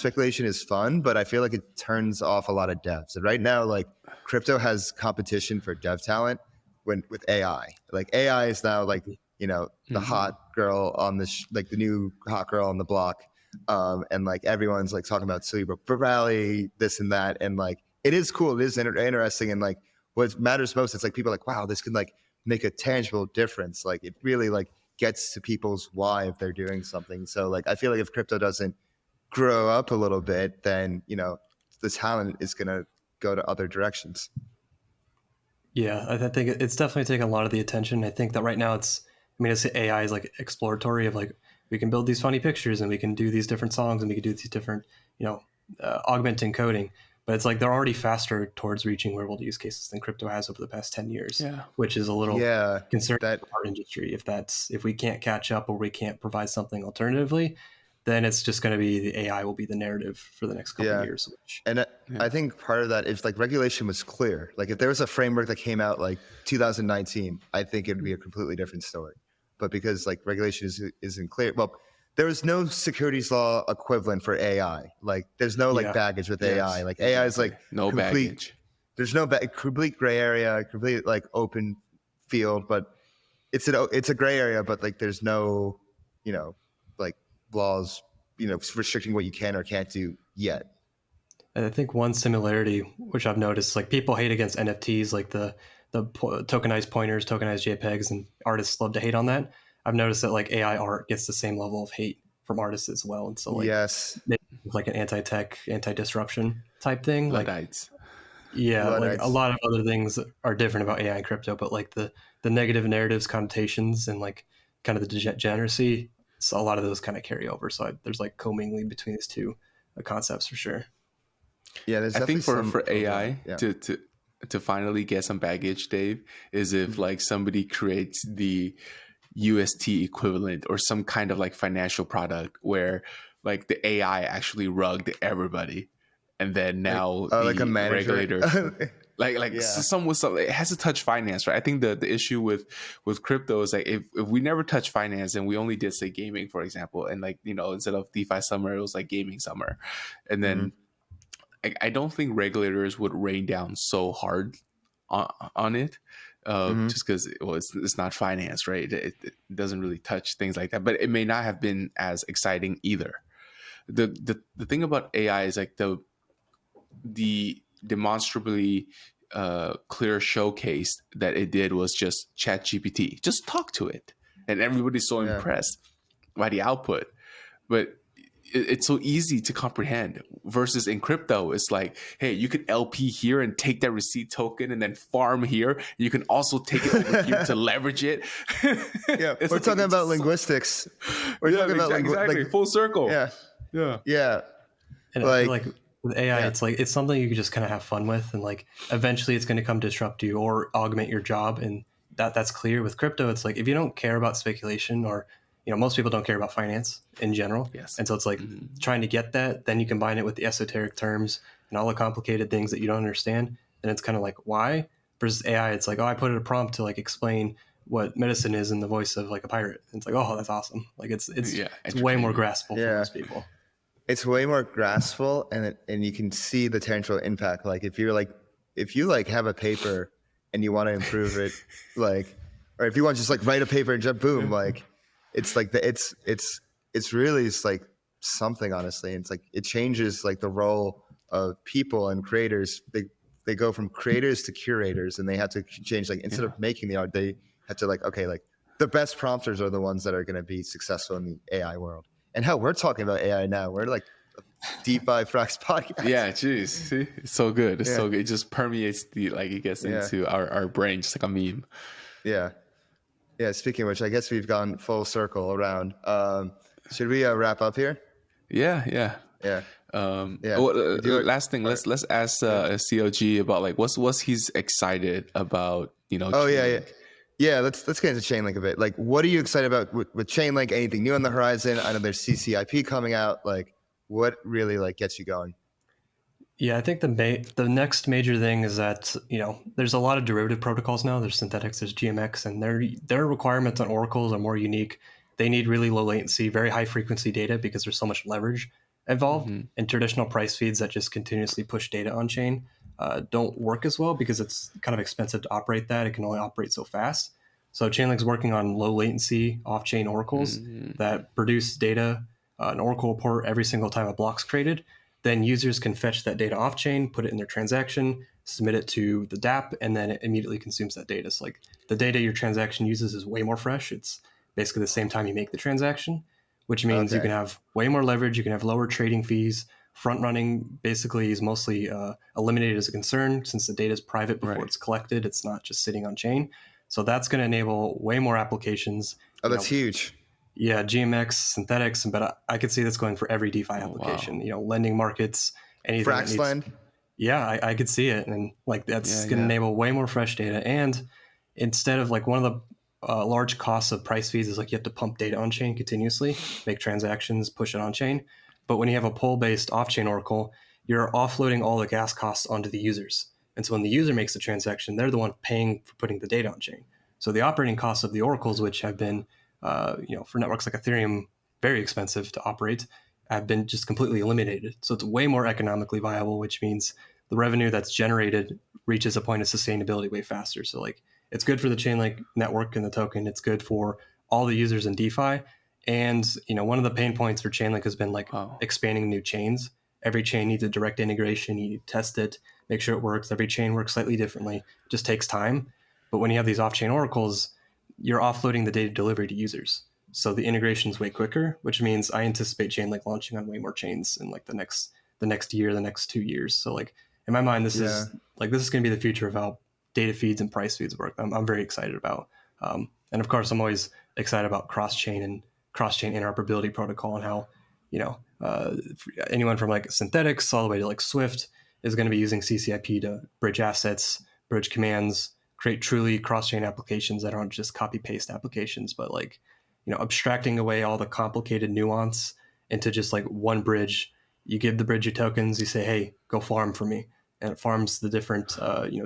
is fun, but I feel like it turns off a lot of devs. And right now, like crypto has competition for dev talent with AI. Like AI is now like, the hot girl on the like the new hot girl on the block. And like everyone's like talking about Cerebral Rally, this and that. And like, it is cool. It is interesting. And like what matters most, it's like people are like, wow, this could like make a tangible difference. Like it really like gets to people's why if they're doing something. So like, I feel like if crypto doesn't grow up a little bit, then, the talent is going to go to other directions. Yeah, I think it's definitely taken a lot of the attention. I think that right now it's AI is like exploratory of like, we can build these funny pictures and we can do these different songs and we can do these different, augmenting coding. But it's like they're already faster towards reaching real world use cases than crypto has over the past 10 years, which is a little concerning for our industry. If we can't catch up or we can't provide something alternatively, then it's just going to be the AI will be the narrative for the next couple of years. And I think part of that is like regulation was clear. Like if there was a framework that came out like 2019, I think it would be a completely different story. But because like regulation isn't clear, well, there is no securities law equivalent for AI. Like there's no like baggage with AI. Like AI is like no baggage. There's no complete gray area, complete like open field, but it's a gray area, but like there's no, like laws, restricting what you can or can't do yet. I think one similarity, which I've noticed, like people hate against NFTs, like the tokenized pointers, tokenized JPEGs, and artists love to hate on that. I've noticed that like AI art gets the same level of hate from artists as well. And so like, like an anti-tech, anti-disruption type thing. Luddites. Like a lot of other things are different about AI and crypto, but like the negative narratives, connotations, and like kind of the degeneracy, so a lot of those kind of carry over. So there's like commingling between these two concepts for sure. Yeah, there's I think for AI to finally get some baggage, Dave, is if like somebody creates the UST equivalent or some kind of like financial product where like the AI actually rugged everybody, and then now like a the manager. regulator. Some with some, it has to touch finance, right? I think the issue with crypto is like if we never touch finance and we only did say gaming, for example, and like, you know, instead of DeFi summer, it was like gaming summer, and then I don't think regulators would rain down so hard on it, just because it's not finance, right? It doesn't really touch things like that, but it may not have been as exciting either. The thing about AI is like the demonstrably clear showcase that it did was just chat GPT, just talk to it, and everybody's so impressed by the output. But it's so easy to comprehend versus in crypto, it's like, hey, you could LP here and take that receipt token and then farm here. You can also take it over here to leverage it. Yeah, we're talking about linguistics. We're talking about exactly full circle. Yeah. And I feel like with AI, it's something you can just kind of have fun with, and like eventually it's going to come disrupt you or augment your job, and that's clear. With crypto, it's like if you don't care about speculation, or you know, most people don't care about finance in general, and so it's like trying to get that, then you combine it with the esoteric terms and all the complicated things that you don't understand, and it's kind of like why. Versus AI, it's like, oh, I put in a prompt to like explain what medicine is in the voice of like a pirate. And it's like, oh, that's awesome. Like it's way more graspable for most people. It's way more graspable, and you can see the tangible impact. Like if you have a paper and you want to improve it, like, or if you want to just like write a paper and just boom, like it's like it's really like something, honestly. And it's like it changes like the role of people and creators. They go from creators to curators, and they have to change, like instead of making the art, they have to like, okay, like the best prompters are the ones that are going to be successful in the AI world. And hell, we're talking about AI now. We're like a DeFi Frax podcast. Yeah, geez. See? It's so good. It's so good. It just permeates it gets into our brain, just like a meme. Yeah. Yeah. Speaking of which, I guess we've gone full circle around. Should we wrap up here? Yeah. Last thing, let's ask CLG about like what's he's excited about, you know. Yeah, let's get into Chainlink a bit. Like, what are you excited about with Chainlink? Anything new on the horizon? I know there's CCIP coming out. Like, what really like gets you going? Yeah, I think the next major thing is that, you know, there's a lot of derivative protocols now. There's synthetics, there's GMX, and their requirements on oracles are more unique. They need really low latency, very high frequency data because there's so much leverage involved. And traditional price feeds that just continuously push data on chain don't work as well because it's kind of expensive to operate that. It can only operate so fast. So Chainlink's working on low latency off-chain oracles that produce data, an oracle report every single time a block's created. Then users can fetch that data off-chain, put it in their transaction, submit it to the dApp, and then it immediately consumes that data. So like the data your transaction uses is way more fresh. It's basically the same time you make the transaction, which means you can have way more leverage. You can have lower trading fees. Front running basically is mostly eliminated as a concern since the data is private before it's collected. It's not just sitting on chain. So that's going to enable way more applications. Oh, that's huge. Yeah, GMX, synthetics, but I could see this going for every DeFi application. Wow. You know, lending markets, anything. Fraxland. Yeah, I could see it, and like that's going to enable way more fresh data. And instead of like one of the large costs of price fees is like you have to pump data on chain continuously, make transactions, push it on chain. But when you have a pool-based off-chain oracle, you're offloading all the gas costs onto the users. And so when the user makes the transaction, they're the one paying for putting the data on chain. So the operating costs of the oracles, which have been, for networks like Ethereum, very expensive to operate, have been just completely eliminated. So it's way more economically viable, which means the revenue that's generated reaches a point of sustainability way faster. So like it's good for the Chainlink network and the token. It's good for all the users in DeFi. And, you know, one of the pain points for Chainlink has been like expanding new chains. Every chain needs a direct integration. You need to test it, make sure it works. Every chain works slightly differently. It just takes time. But when you have these off-chain oracles, you're offloading the data delivery to users. So the integration is way quicker, which means I anticipate Chainlink launching on way more chains in like the next year, the next 2 years. So like in my mind, this is going to be the future of how data feeds and price feeds work. I'm very excited about. And of course, I'm always excited about cross-chain interoperability protocol and how, you know, anyone from like synthetics all the way to like Swift is going to be using CCIP to bridge assets, bridge commands, create truly cross-chain applications that aren't just copy-paste applications, but like, you know, abstracting away all the complicated nuance into just like one bridge, you give the bridge your tokens, you say, hey, go farm for me. And it farms the different,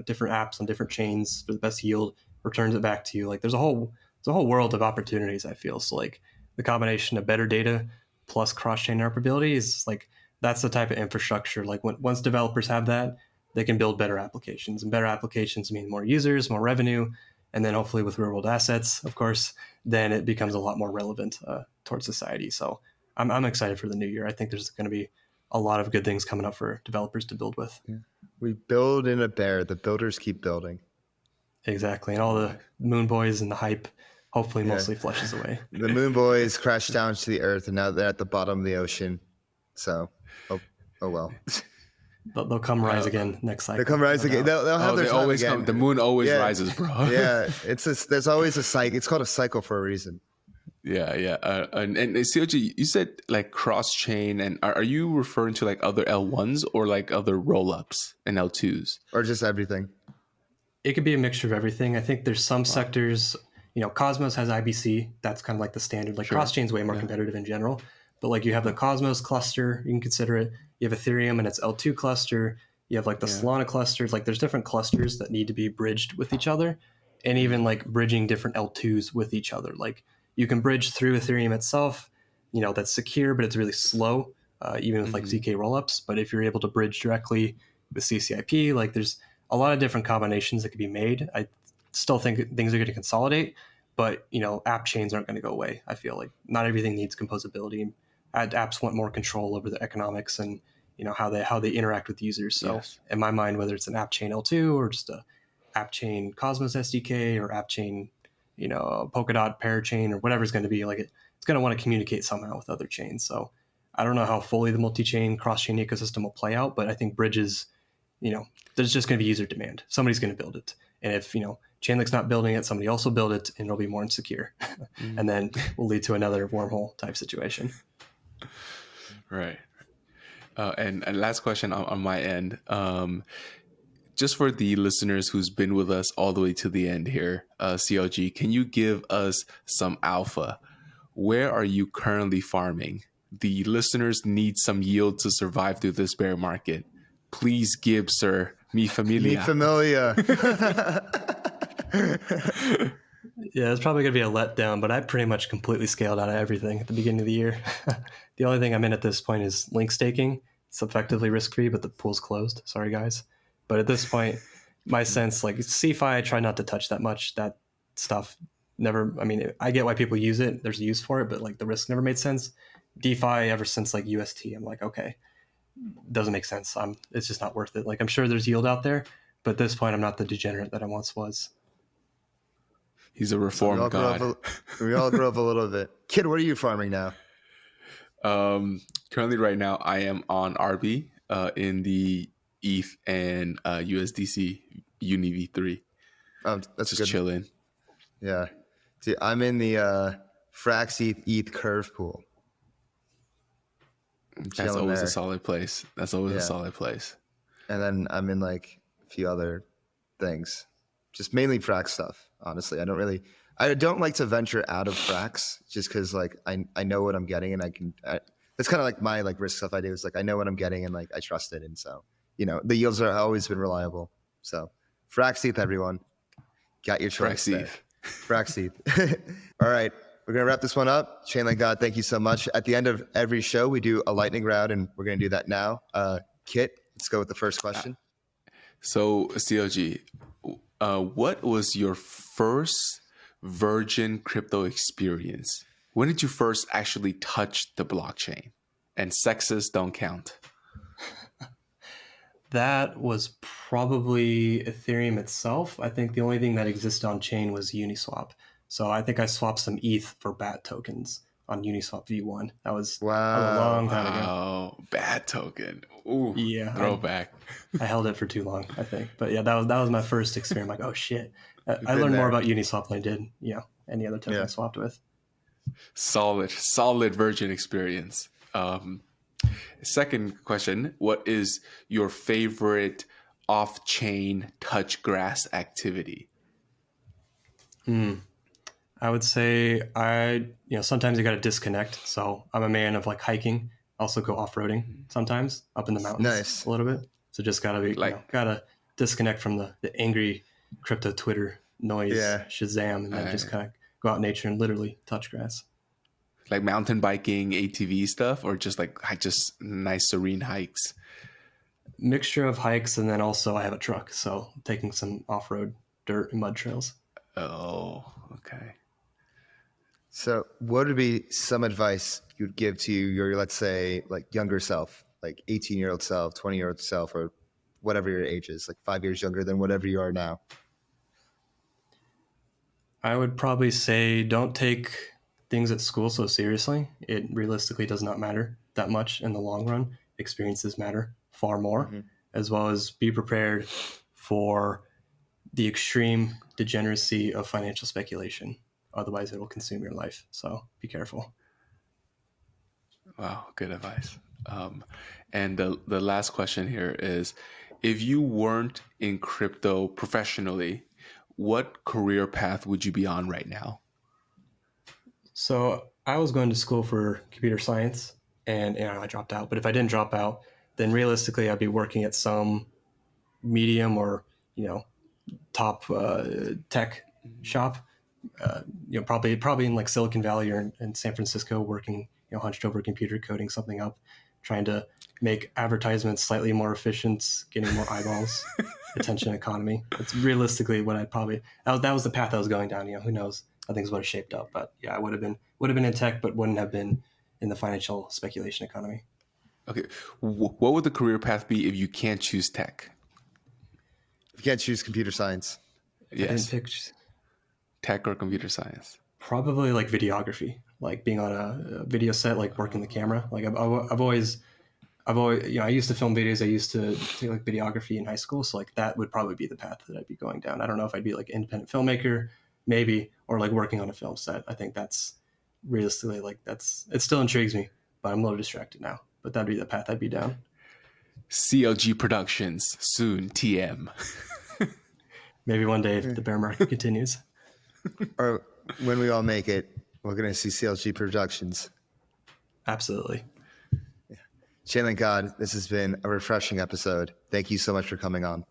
different apps on different chains for the best yield, returns it back to you. Like there's a whole world of opportunities, I feel. So like the combination of better data plus cross-chain interoperability is like, that's the type of infrastructure. Like once developers have that, they can build better applications, and better applications mean more users, more revenue. And then hopefully with real world assets, of course, then it becomes a lot more relevant towards society. So I'm excited for the new year. I think there's going to be a lot of good things coming up for developers to build with. Yeah. We build in a bear. The builders keep building. Exactly. And all the moon boys and the hype hopefully mostly flushes away. The moon boys crashed down to the earth, and now they're at the bottom of the ocean. So, oh well. They'll come rise again next cycle. They'll come rise again. They'll have their time again. The moon always rises, bro. Yeah, there's always a cycle. It's called a cycle for a reason. Yeah. And CLG, you said like cross chain, and are you referring to like other L1s or like other rollups and L2s, or just everything? It could be a mixture of everything. I think there's some sectors. Cosmos has IBC. That's kind of like the standard. Like cross chain's way more competitive in general. But like you have the Cosmos cluster, you can consider it. You have Ethereum and its L2 cluster. You have like the Solana clusters. Like there's different clusters that need to be bridged with each other, and even like bridging different L2s with each other. Like you can bridge through Ethereum itself, that's secure, but it's really slow, even with like ZK rollups. But if you're able to bridge directly with CCIP, like there's a lot of different combinations that could be made. I still think things are going to consolidate, but app chains aren't going to go away. I feel like not everything needs composability. Apps want more control over the economics and how they interact with users. So in my mind, whether it's an app chain L2 or just a app chain Cosmos SDK or app chain, Polkadot parachain or whatever it's going to be, like it's going to want to communicate somehow with other chains. So I don't know how fully the multi-chain cross-chain ecosystem will play out, but I think bridges, there's just going to be user demand. Somebody's going to build it. And if, Chainlink's not building it, somebody else will build it and it'll be more insecure. And then will lead to another wormhole type situation. Right. And last question on my end. Just for the listeners who's been with us all the way to the end here, CLG, can you give us some alpha? Where are you currently farming? The listeners need some yield to survive through this bear market. Please give, sir, mi familia. Mi familia. Yeah, it's probably going to be a letdown, but I pretty much completely scaled out of everything at the beginning of the year. The only thing I'm in at this point is link staking. It's effectively risk-free, but the pool's closed. Sorry, guys. But at this point, my sense, like CeFi, I try not to touch that much. That stuff never, I get why people use it. There's a use for it, but like the risk never made sense. DeFi, ever since like UST, I'm like, okay, doesn't make sense. It's just not worth it. Like I'm sure there's yield out there, but at this point, I'm not the degenerate that I once was. He's a reformed god. We all grew up a little bit. Kid, what are you farming now? Currently, right now, I am on RB in the ETH and USDC Uni V3. That's just good. Chilling. Yeah. See, I'm in the FrxETH curve pool. That's always a solid place. A solid place. And then I'm in like a few other things. Just mainly Frax stuff, honestly. I don't like to venture out of Frax just because like I know what I'm getting and that's kind of like my like risk stuff I do is like I know what I'm getting and like I trust it. And so, the yields are always been reliable. So FrxETH, everyone. Got your choice there. FrxETH. All right. We're going to wrap this one up. ChainLinkGod, thank you so much. At the end of every show, we do a lightning round, and we're going to do that now. Kiet, let's go with the first question. So, CLG, what was your first virgin crypto experience? When did you first actually touch the blockchain? And sexes don't count. That was probably Ethereum itself. I think the only thing that existed on chain was Uniswap. So I think I swapped some ETH for BAT tokens on Uniswap V1. That was a long time ago. Oh, BAT token. Ooh, yeah, throwback. I held it for too long, I think. But yeah, that was my first experience. Like, oh shit. I learned more about Uniswap than I did, any other token I swapped with. Solid virgin experience. Second question, what is your favorite off-chain touch grass activity? I would say sometimes you got to disconnect. So I'm a man of like hiking Also go off-roading sometimes up in the mountains a little bit. So just gotta be gotta disconnect from the angry crypto Twitter noise, Shazam, and then just kind of go out in nature and literally touch grass. Like mountain biking, ATV stuff, or just nice serene hikes? Mixture of hikes, and then also I have a truck, so taking some off-road dirt and mud trails. Oh, okay. So what would be some advice you'd give to your, let's say, like younger self, like 18-year-old self, 20-year-old self, or whatever your age is, like 5 years younger than whatever you are now? I would probably say don't take things at school so seriously. It realistically does not matter that much in the long run. Experiences matter far more, as well as be prepared for the extreme degeneracy of financial speculation. Otherwise, it will consume your life. So be careful. Wow, good advice. And the last question here is, if you weren't in crypto professionally, what career path would you be on right now? So I was going to school for computer science, and I dropped out. But if I didn't drop out, then realistically, I'd be working at some medium or top tech shop. Probably in like Silicon Valley or in San Francisco, working hunched over a computer, coding something up, trying to make advertisements slightly more efficient, getting more eyeballs, attention economy. It's realistically what I'd probably that was the path I was going down. Who knows how things would have shaped up, but yeah, I would have been in tech, but wouldn't have been in the financial speculation economy. Okay, what would the career path be if you can't choose tech? If you can't choose computer science, yes, I didn't pick tech or computer science. Probably like videography, like being on a video set, like working the camera. Like I've always, I used to film videos. I used to do like videography in high school. So like that would probably be the path that I'd be going down. I don't know if I'd be like independent filmmaker, maybe, or like working on a film set. I think that's realistically it still intrigues me, but I'm a little distracted now. But that'd be the path I'd be down. CLG Productions, soon TM. Maybe one day if the bear market continues. Or when we all make it, we're going to see CLG Productions. Absolutely. Yeah. ChainLinkGod, this has been a refreshing episode. Thank you so much for coming on.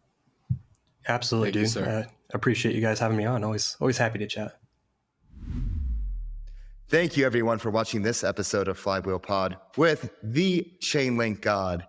Absolutely, dude. Sir. Appreciate you guys having me on. Always happy to chat. Thank you, everyone, for watching this episode of Flywheelpod with the ChainLinkGod.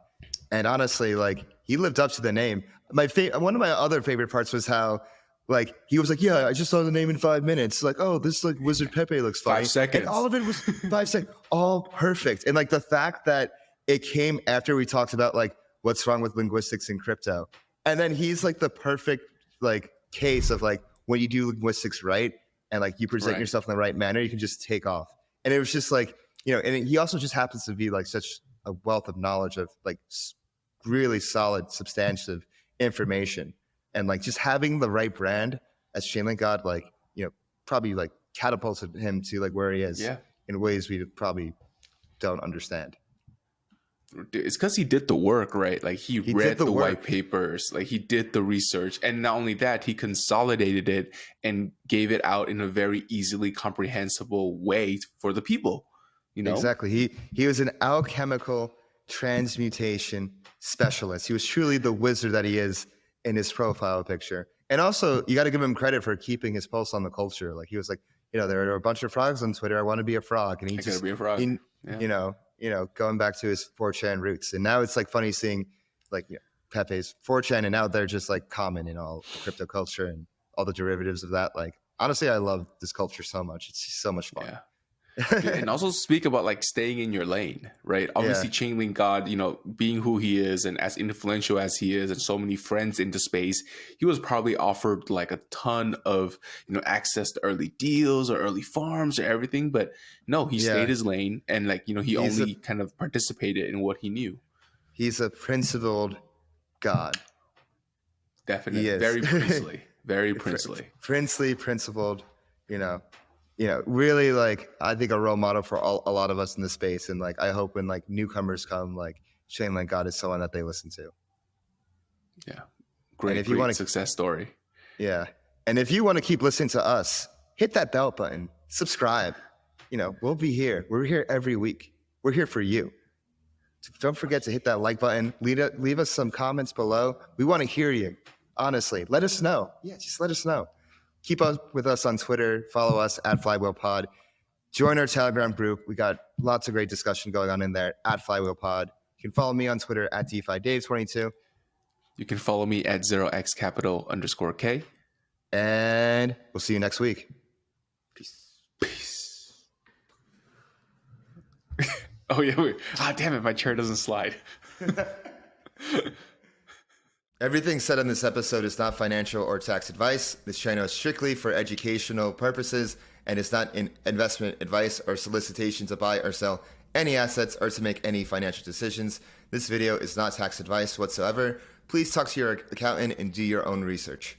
And honestly, like, he lived up to the name. One of my other favorite parts was how, like, he was like, yeah, I just saw the name in 5 minutes. Like, oh, this like Wizard Pepe looks funny. 5 seconds. And all of it was 5 seconds, all perfect. And like the fact that it came after we talked about like what's wrong with linguistics in crypto. And then he's like the perfect like case of like when you do linguistics right and like you present yourself in the right manner, you can just take off. And it was just like, and he also just happens to be like such a wealth of knowledge of like really solid, substantive information. And like just having the right brand as ChainLinkGod, like, probably like catapulted him to like where he is in ways we probably don't understand. It's because he did the work, right? Like he read the white papers, like he did the research. And not only that, he consolidated it and gave it out in a very easily comprehensible way for the people, Exactly. He was an alchemical transmutation specialist. He was truly the wizard that he is in his profile picture. And also, you got to give him credit for keeping his pulse on the culture. Like he was like, there are a bunch of frogs on Twitter. I want to be a frog. And he just, be a frog. Going back to his 4chan roots. And now it's like funny seeing like Pepe's 4chan, and now they're just like common in all the crypto culture and all the derivatives of that. Like, honestly, I love this culture so much. It's just so much fun. Yeah. And also speak about like staying in your lane, right? Obviously, ChainLinkGod, being who he is and as influential as he is, and so many friends into space, he was probably offered like a ton of access to early deals or early farms or everything. But no, he stayed his lane, and like he only kind of participated in what he knew. He's a principled god. Definitely, very princely, very princely, principled. Really like I think a role model for a lot of us in the space. And like I hope when like newcomers come, like ChainLinkGod is someone that they listen to. Yeah. Great success story. Yeah. And if you want to keep listening to us, hit that bell button, subscribe. We'll be here. We're here every week. We're here for you. Don't forget to hit that like button. Leave us some comments below. We want to hear you. Honestly, let us know. Yeah, just let us know. Keep up with us on Twitter. Follow us at Flywheelpod. Join our Telegram group. We got lots of great discussion going on in there at Flywheelpod. You can follow me on Twitter at DeFi Dave 22. You can follow me at 0xcapital_K. And we'll see you next week. Peace. Oh, yeah. Wait. Damn it. My chair doesn't slide. Everything said on this episode is not financial or tax advice. This channel is strictly for educational purposes and is not an investment advice or solicitation to buy or sell any assets or to make any financial decisions. This video is not tax advice whatsoever. Please talk to your accountant and do your own research.